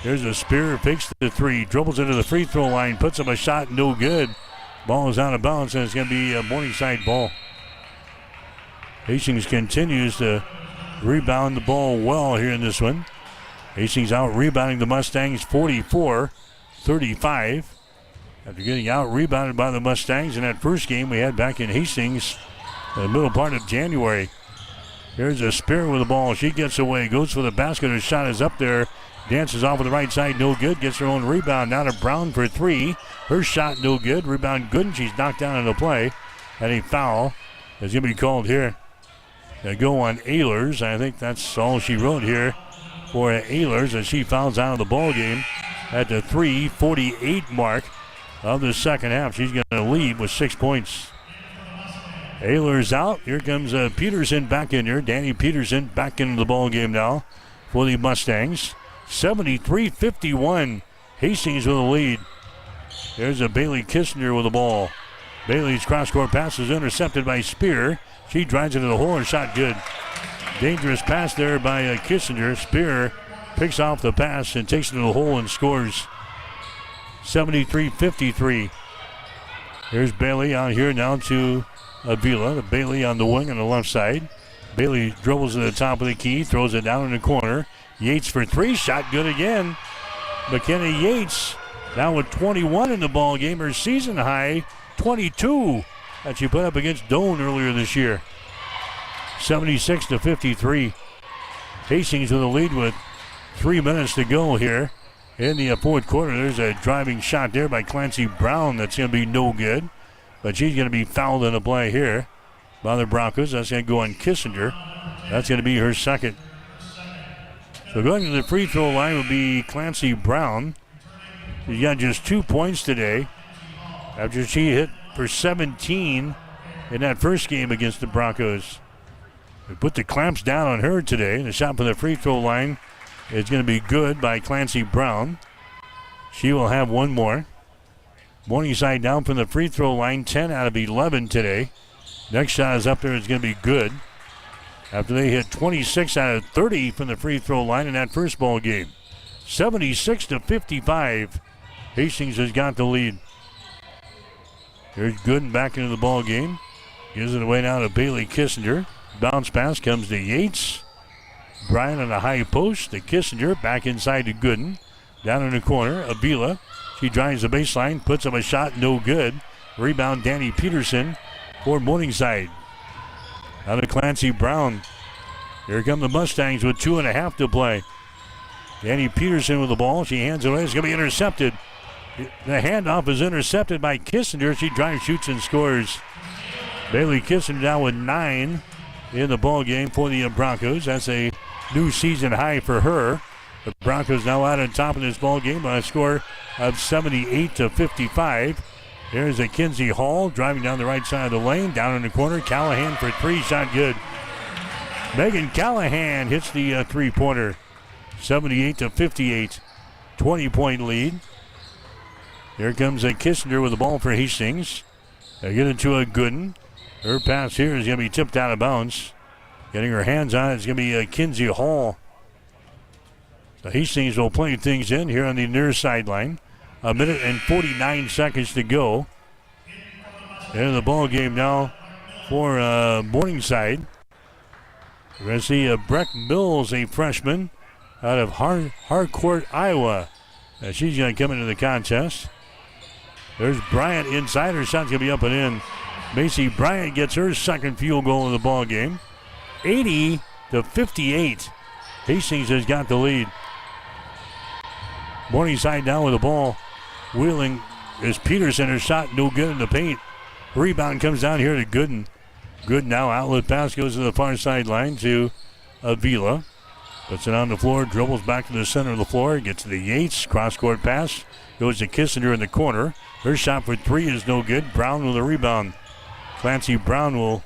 There's a Spear, fakes the 3, dribbles into the free throw line, puts up a shot, no good. Ball is out of bounds, and it's going to be a Morningside ball. Hastings continues to rebound the ball well here in this one. Hastings out rebounding the Mustangs 44-35. After getting out rebounded by the Mustangs in that first game we had back in Hastings in the middle part of January. Here's a Spear with the ball. She gets away, goes for the basket. Her shot is up there. Dances off with the right side, no good. Gets her own rebound. Now to Brown for 3. Her shot no good. Rebound good, and she's knocked down in the play. And a foul is going to be called here. They go on Ehlers. I think that's all she wrote here for Ehlers as she fouls out of the ball game at the 3:48 mark of the second half. She's going to lead with 6 points. Ehlers out. Here comes Peterson back in here. Danny Peterson back into the ball game now for the Mustangs. 73-51. Hastings with a lead. There's a Bailey Kissinger with the ball. Bailey's cross-court pass is intercepted by Spear. She drives into the hole and shot good. Dangerous pass there by Kissinger. Spear picks off the pass and takes it to the hole and scores. 73-53. Here's Bailey out here now to Avila. Bailey on the wing on the left side. Bailey dribbles to the top of the key, throws it down in the corner. Yates for three, shot good again. McKenna Yates now with 21 in the ball game. Her season high, 22 that she put up against Doane earlier this year. 76-53. Hastings with a lead with 3 minutes to go here in the fourth quarter. There's a driving shot there by Clancy Brown that's going to be no good, but she's going to be fouled in the play here by the Broncos. That's going to go on Kissinger. That's going to be her second. So going to the free throw line will be Clancy Brown. She's got just 2 points today after she hit for 17 in that first game against the Broncos. We put the clamps down on her today. The shot from the free throw line is going to be good by Clancy Brown. She will have one more. Morningside down from the free throw line, 10 out of 11 today. Next shot is up there. It's going to be good after they hit 26 out of 30 from the free throw line in that first ball game. 76-55. Hastings has got the lead. Here's Gooden back into the ball game. Gives it away now to Bailey Kissinger. Bounce pass comes to Yates. Bryant on the high post to Kissinger. Back inside to Gooden. Down in the corner, Avila. She drives the baseline, puts up a shot, no good. Rebound, Danny Peterson for Morningside. Out of Clancy Brown. Here come the Mustangs with 2.5 to play. Danny Peterson with the ball. She hands it away. It's going to be intercepted. The handoff is intercepted by Kissinger. She drives, shoots, and scores. Bailey Kissinger now with 9 in the ball game for the Broncos. That's a new season high for her. The Broncos now out on top of this ball game by a score of 78-55. There's a Kinsey Hall driving down the right side of the lane. Down in the corner, Callahan for three, shot good. Megan Callahan hits the three-pointer. 78-58, 20-point lead. Here comes a Kissinger with the ball for Hastings. They get it to a Gooden. Her pass here is going to be tipped out of bounds. Getting her hands on it is going to be Kinsey Hall. The Hastings will play things in here on the near sideline. 1 minute and 49 seconds to go. Into the ball game now for Morningside. We're going to see Breck Mills, a freshman out of Harcourt, Iowa. She's going to come into the contest. There's Bryant inside. Her shot's going to be up and in. Macy Bryant gets her second field goal of the ball game. 80-58. Hastings has got the lead. Morningside down with the ball. Wheeling is Peterson. Her shot no good in the paint. Rebound comes down here to Gooden. Good now. Outlet pass goes to the far sideline to Avila. Puts it on the floor. Dribbles back to the center of the floor. Gets to the Yates. Cross-court pass. Goes to Kissinger in the corner. Her shot for three is no good. Brown with a rebound. Clancy Brown will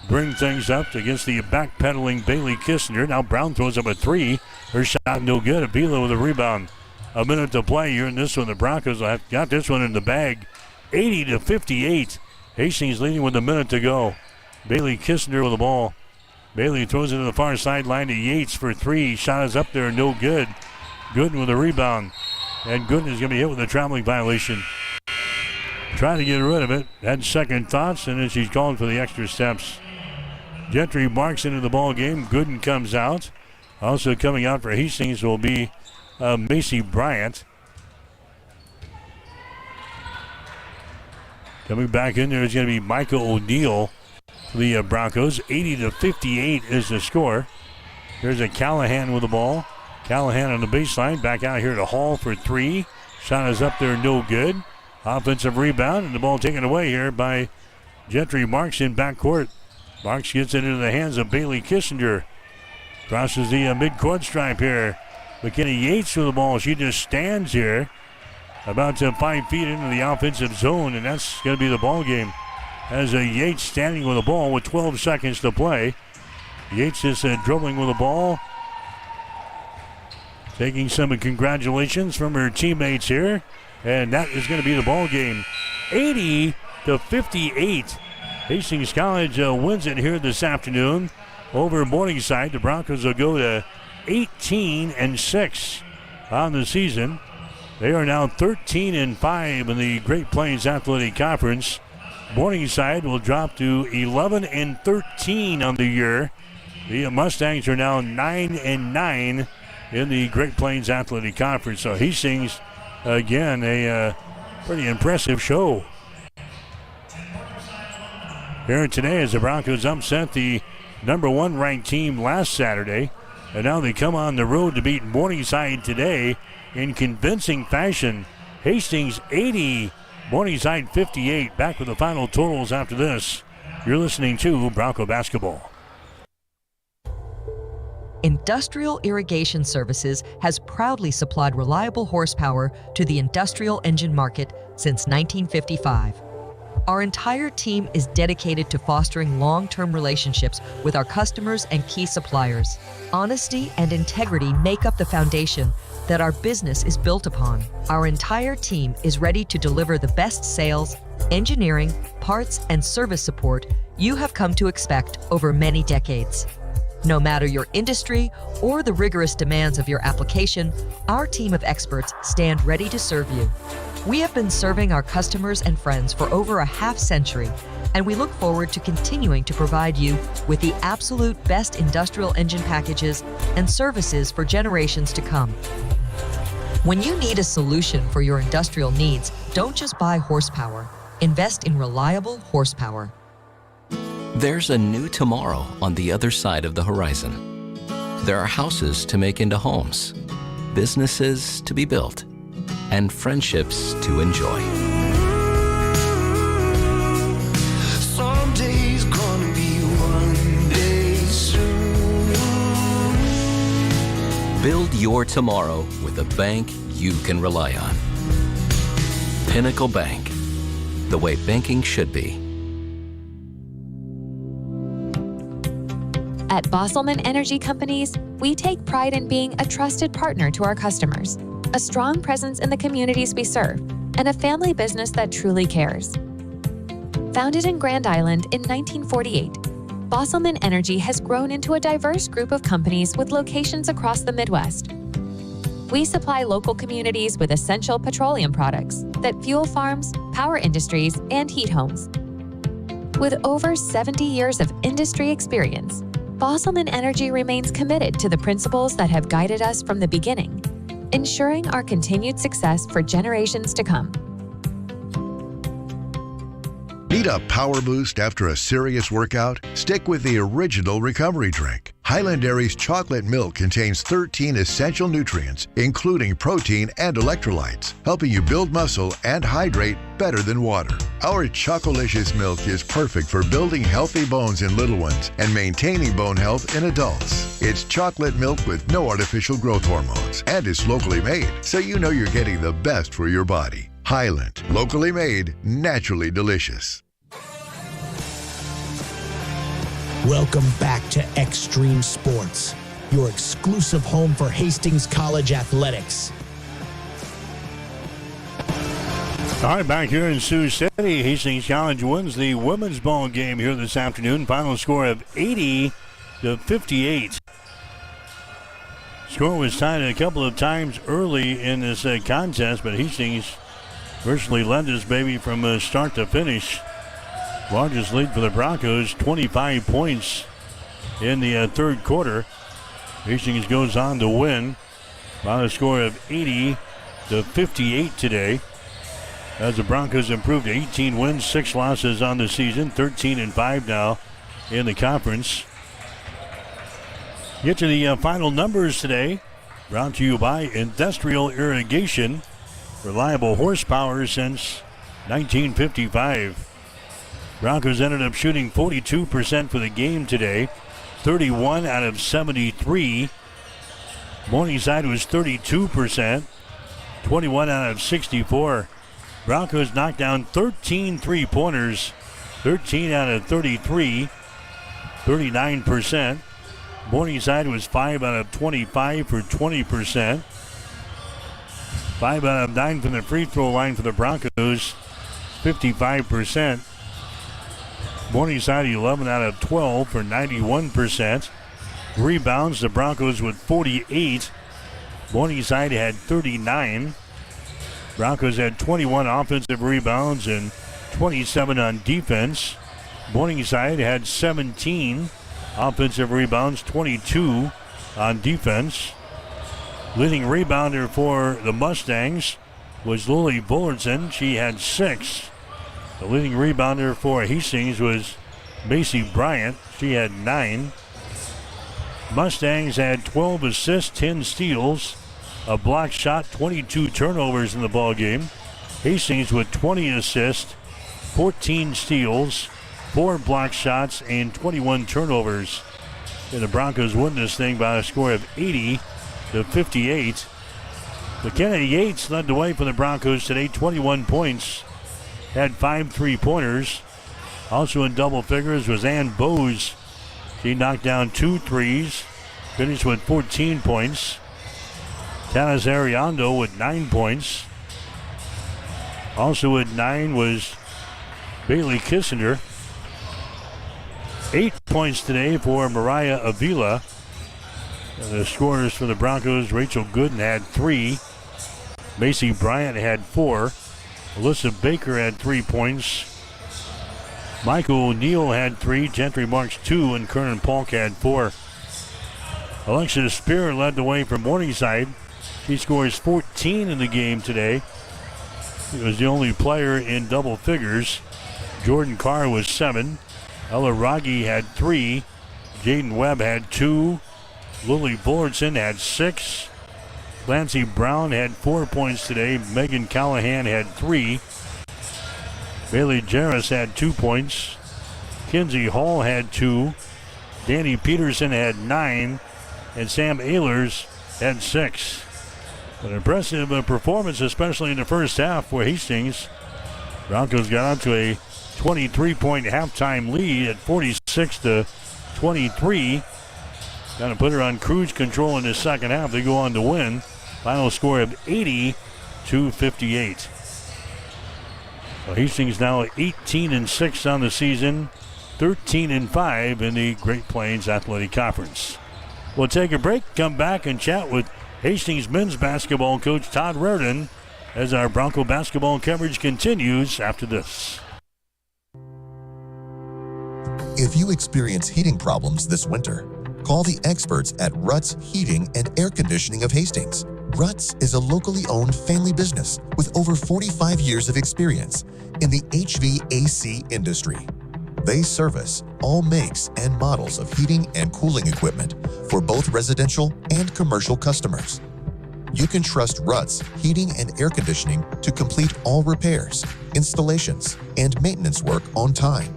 bring things up against the backpedaling Bailey Kissinger. Now Brown throws up a three. Her shot no good. Avila with a rebound. 1 minute to play here in this one. The Broncos have got this one in the bag. 80-58. Hastings leading with a minute to go. Bailey Kissinger with the ball. Bailey throws it to the far sideline to Yates for three. Shot is up there, no good. Gooden with a rebound. And Gooden is going to be hit with a traveling violation. Trying to get rid of it. Had second thoughts, and then she's called for the extra steps. Gentry marks into the ball game. Gooden comes out. Also coming out for Hastings will be Macy Bryant. Coming back in there is going to be Micah O'Neill for the Broncos. 80-58 is the score. There's a Callahan with the ball. Callahan on the baseline. Back out here to Hall for three. Shot is up there, no good. Offensive rebound, and the ball taken away here by Gentry Marks in backcourt. Marks gets it into the hands of Bailey Kissinger. Crosses the midcourt stripe here. McKinney Yates with the ball. She just stands here about 5 feet into the offensive zone, and that's going to be the ball game. As Yates standing with the ball with 12 seconds to play. Yates is dribbling with the ball. Taking some congratulations from her teammates here. And that is going to be the ball game. 80-58. Hastings College wins it here this afternoon over Morningside. The Broncos will go to 18-6 on the season. They are now 13-5 in the Great Plains Athletic Conference. Morningside will drop to 11-13 on the year. The Mustangs are now 9-9 in the Great Plains Athletic Conference. So Hastings, again, a pretty impressive show here today as the Broncos upset the number 1 ranked team last Saturday. And now they come on the road to beat Morningside today in convincing fashion. Hastings 80, Morningside 58. Back with the final totals after this. You're listening to Bronco Basketball. Industrial Irrigation Services has proudly supplied reliable horsepower to the industrial engine market since 1955. Our entire team is dedicated to fostering long-term relationships with our customers and key suppliers. Honesty and integrity make up the foundation that our business is built upon. Our entire team is ready to deliver the best sales, engineering, parts, and service support you have come to expect over many decades. No matter your industry or the rigorous demands of your application, our team of experts stand ready to serve you. We have been serving our customers and friends for over a half-century, and we look forward to continuing to provide you with the absolute best industrial engine packages and services for generations to come. When you need a solution for your industrial needs, don't just buy horsepower. Invest in reliable horsepower. There's a new tomorrow on the other side of the horizon. There are houses to make into homes, businesses to be built, and friendships to enjoy. Someday's gonna be one day soon. Build your tomorrow with a bank you can rely on. Pinnacle Bank, the way banking should be. At Bosselman Energy Companies, we take pride in being a trusted partner to our customers, a strong presence in the communities we serve, and a family business that truly cares. Founded in Grand Island in 1948, Bosselman Energy has grown into a diverse group of companies with locations across the Midwest. We supply local communities with essential petroleum products that fuel farms, power industries, and heat homes. With over 70 years of industry experience, Bosselman Energy remains committed to the principles that have guided us from the beginning, ensuring our continued success for generations to come. Need a power boost after a serious workout? Stick with the original recovery drink. Highland Dairy's chocolate milk contains 13 essential nutrients, including protein and electrolytes, helping you build muscle and hydrate better than water. Our Chocolicious milk is perfect for building healthy bones in little ones and maintaining bone health in adults. It's chocolate milk with no artificial growth hormones, and it's locally made, so you know you're getting the best for your body. Highland, locally made, naturally delicious. Welcome back to Extreme Sports, your exclusive home for Hastings College athletics. All right, back here in Sioux City, Hastings College wins the women's ball game here this afternoon. Final score of 80-58. Score was tied a couple of times early in this contest, but Hastings virtually led this baby from start to finish. Largest lead for the Broncos, 25 points in the third quarter. Hastings goes on to win by a score of 80-58 today, as the Broncos improved to 18 wins, 6 losses on the season, 13-5 now in the conference. Get to the final numbers today, brought to you by Industrial Irrigation, reliable horsepower since 1955. Broncos ended up shooting 42% for the game today, 31 out of 73. Morningside was 32%, 21 out of 64. Broncos knocked down 13 three-pointers, 13 out of 33, 39%. Morningside was 5 out of 25 for 20%. 5 out of 9 from the free throw line for the Broncos, 55%. Morningside 11 out of 12 for 91%. Rebounds, the Broncos with 48. Morningside had 39. Broncos had 21 offensive rebounds and 27 on defense. Morningside had 17 offensive rebounds, 22 on defense. Leading rebounder for the Mustangs was Lily Bullerson. She had 6. The leading rebounder for Hastings was Macy Bryant. She had 9. Mustangs had 12 assists, 10 steals, a block shot, 22 turnovers in the ball game. Hastings with 20 assists, 14 steals, 4 block shots, and 21 turnovers. And the Broncos won this thing by a score of 80-58. McKenna Yates led the way for the Broncos today, 21 points. Had 5 three-pointers. Also in double figures was Ann Bowes. She knocked down 2 threes, finished with 14 points. Tanis Ariando with 9 points. Also at 9 was Bailey Kissinger. 8 points today for Mariah Avila. The scorers for the Broncos, Rachel Gooden had 3. Macy Bryant had 4. Alyssa Baker had 3 points. Michael O'Neill had 3. Gentry Marks 2. And Kernan Polk had 4. Alexis Spear led the way for Morningside. She scores 14 in the game today. She was the only player in double figures. Jordan Carr was 7. Ella Raggi had 3. Jaden Webb had 2. Lily Bullerson had 6. Clancy Brown had 4 points today. Megan Callahan had 3. Bailey Jarris had 2 points. Kinsey Hall had 2. Danny Peterson had 9. And Sam Ehlers had 6. An impressive performance, especially in the first half for Hastings. Broncos got out to a 23-point halftime lead at 46-23. Going to put her on cruise control in the second half. They go on to win. Final score of 80-58. So Hastings now 18-6 on the season, 13-5 in the Great Plains Athletic Conference. We'll take a break, come back and chat with Hastings men's basketball coach Todd Reardon as our Bronco basketball coverage continues after this. If you experience heating problems this winter, call the experts at Ruts Heating and Air Conditioning of Hastings. Ruts is a locally owned family business with over 45 years of experience in the HVAC industry. They service all makes and models of heating and cooling equipment for both residential and commercial customers. You can trust Ruts Heating and Air Conditioning to complete all repairs, installations, and maintenance work on time.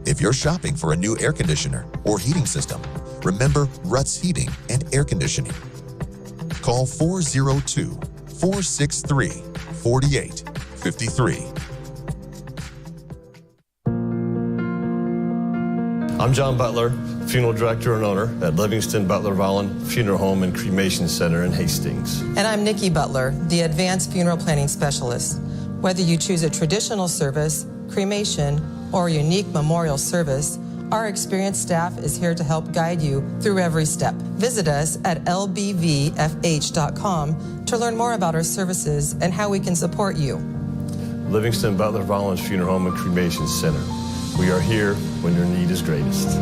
If you're shopping for a new air conditioner or heating system, remember Ruts Heating and Air Conditioning. Call 402-463-4853. I'm John Butler, funeral director and owner at Livingston Butler Volland Funeral Home and Cremation Center in Hastings. And I'm Nikki Butler, the advanced funeral planning specialist. Whether you choose a traditional service, cremation, or a unique memorial service, our experienced staff is here to help guide you through every step. Visit us at lbvfh.com to learn more about our services and how we can support you. Livingston Butler Volland Funeral Home and Cremation Center. We are here when your need is greatest.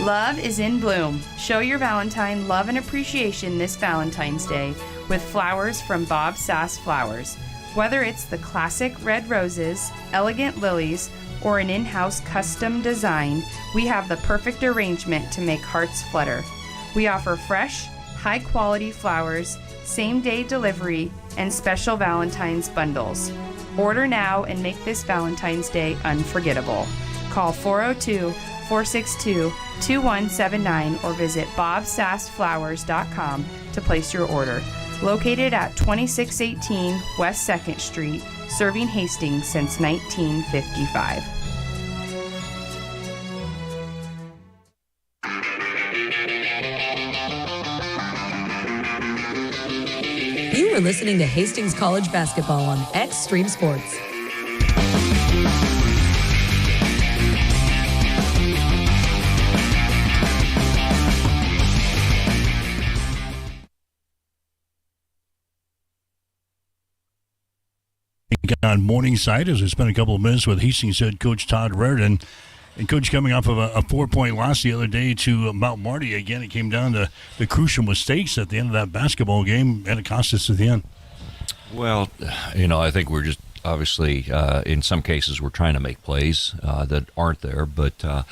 Love is in bloom. Show your Valentine love and appreciation this Valentine's Day with flowers from Bob Sass Flowers. Whether it's the classic red roses, elegant lilies, or an in-house custom design, we have the perfect arrangement to make hearts flutter. We offer fresh, high-quality flowers same-day delivery, and special Valentine's bundles. Order now and make this Valentine's Day unforgettable. Call 402-462-2179 or visit bobsassflowers.com to place your order. Located at 2618 West 2nd Street, serving Hastings since 1955. You are listening to Hastings College basketball on Extreme Sports. On Morningside, as I spent a couple of minutes with Hastings head coach Todd Reardon. And Coach, coming off of a 4-point loss the other day to Mount Marty, again, it came down to the crucial mistakes at the end of that basketball game, and it cost us at the end. Well, I think we're just obviously, in some cases, we're trying to make plays that aren't there, but,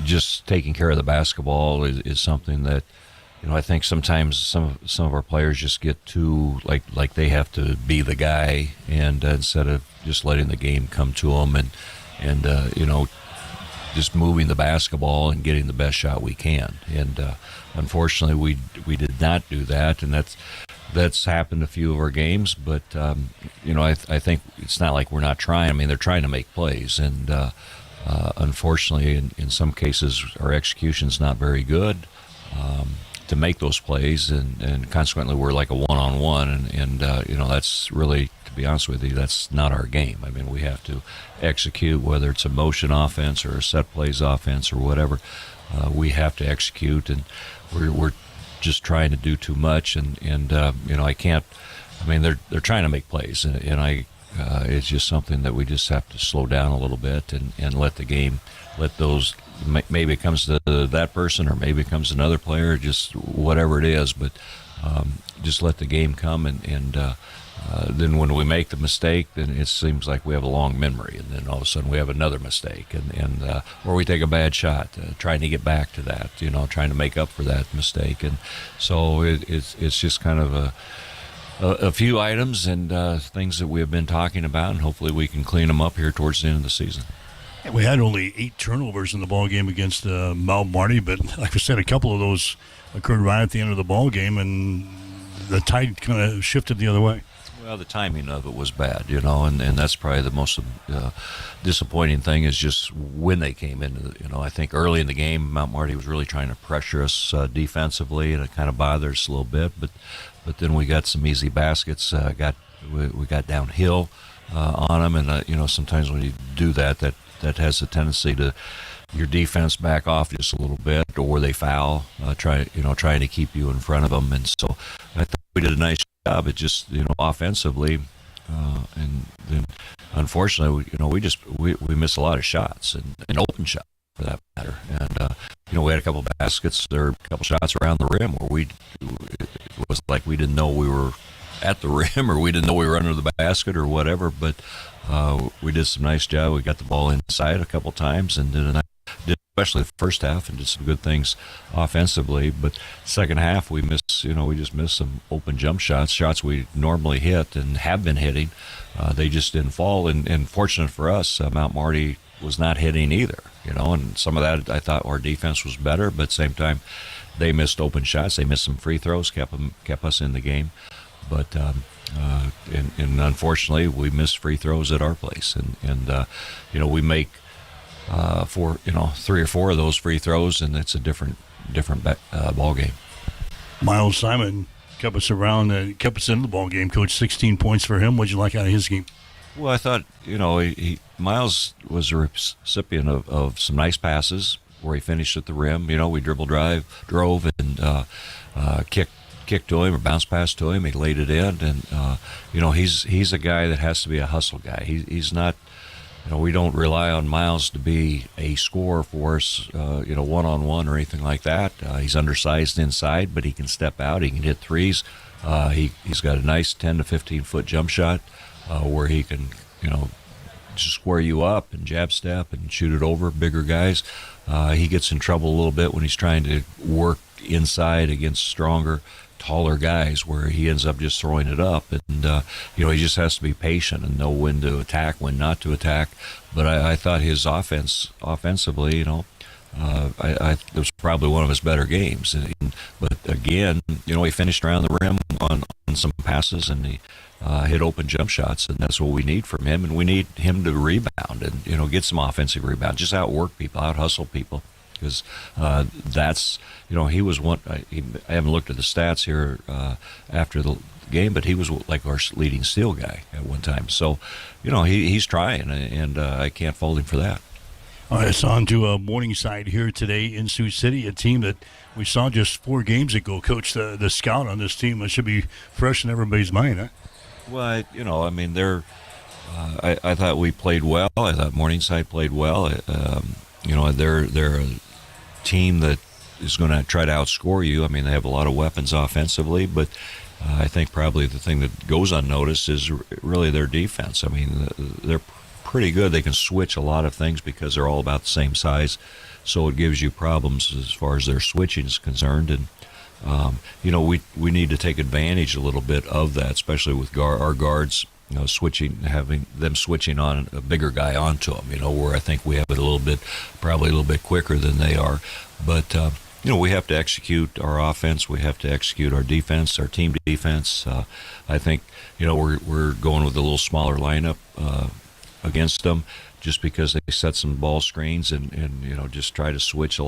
just taking care of the basketball is something that, I think sometimes some of our players just get too like they have to be the guy, and instead of just letting the game come to them and just moving the basketball and getting the best shot we can. And unfortunately, we did not do that, and that's happened a few of our games. But I think it's not like we're not trying. I mean, they're trying to make plays, and unfortunately, in some cases, our execution's not very good to make those plays, and consequently we're like a one-on-one, and that's really, to be honest with you, that's not our game. I mean, we have to execute, whether it's a motion offense or a set plays offense or whatever. We have to execute, and we're just trying to do too much, and I can't. I mean, they're trying to make plays, and it's just something that we just have to slow down a little bit and let the game, let those. Maybe it comes to that person, or maybe it comes to another player, just whatever it is. But just let the game come, and then when we make the mistake, then it seems like we have a long memory, and then all of a sudden we have another mistake, and or we take a bad shot, trying to get back to that, trying to make up for that mistake, and so it's just kind of a few items and things that we have been talking about, and hopefully we can clean them up here towards the end of the season. We had only 8 turnovers in the ball game against Mount Marty, but like I said, a couple of those occurred right at the end of the ball game, and the tide kind of shifted the other way. Well, the timing of it was bad, and that's probably the most disappointing thing is just when they came in. I think early in the game, Mount Marty was really trying to pressure us defensively, and it kind of bothered us a little bit. But then we got some easy baskets. We got downhill on them, and sometimes when you do that has a tendency to your defense back off just a little bit, or they foul, trying to keep you in front of them. And so I think we did a nice job at just offensively, and then unfortunately we missed a lot of shots and open shots for that matter. And we had a couple baskets or a couple shots around the rim where it was like we didn't know we were at the rim, or we didn't know we were under the basket or whatever, but we did some nice job. We got the ball inside a couple times and especially the first half, and did some good things offensively. But second half we missed, we just missed some open jump shots we normally hit and have been hitting. They just didn't fall, and fortunate for us, Mount Marty was not hitting either, and some of that I thought our defense was better, but at the same time they missed open shots, they missed some free throws, kept us in the game. But and unfortunately, we missed free throws at our place, and we make 3 or 4 of those free throws, and it's a different ball game. Miles Simon kept us around, kept us in the ball game. Coach, 16 points for him. What'd you like out of his game? Well, I thought Miles was a recipient of some nice passes where he finished at the rim. We drove, and kicked to him or bounce pass to him. He laid it in, and he's a guy that has to be a hustle guy. He's not. We don't rely on Miles to be a scorer for us, one-on-one or anything like that. He's undersized inside, but he can step out. He can hit threes. He's got a nice 10 to 15-foot jump shot where he can, just square you up and jab step and shoot it over bigger guys. He gets in trouble a little bit when he's trying to work inside against stronger, taller guys where he ends up just throwing it up. And, he just has to be patient and know when to attack, when not to attack. But I thought his offensively, it was probably one of his better games. But again, he finished around the rim on some passes, and he hit open jump shots, and that's what we need from him. And we need him to rebound and, get some offensive rebound, just outwork people, out-hustle people. Because that's, he was one. I haven't looked at the stats here after the game, but he was like our leading steal guy at one time. So, he's trying, and I can't fault him for that. All right, it's on to Morningside here today in Sioux City, a team that we saw just 4 games ago. Coach, the scout on this team should be fresh in everybody's mind, huh? Well, they're. I thought we played well. I thought Morningside played well. They're a team that is going to try to outscore you. They have a lot of weapons offensively, but I think probably the thing that goes unnoticed is really their defense. They're pretty good. They can switch a lot of things because they're all about the same size, so it gives you problems as far as their switching is concerned. And we need to take advantage a little bit of that, especially with our guards. Having them switching on a bigger guy onto them, where I think we have it probably a little bit quicker than they are. But, we have to execute our offense. We have to execute our defense, our team defense. I think, we're going with a little smaller lineup against them just because they set some ball screens and just try to switch a lot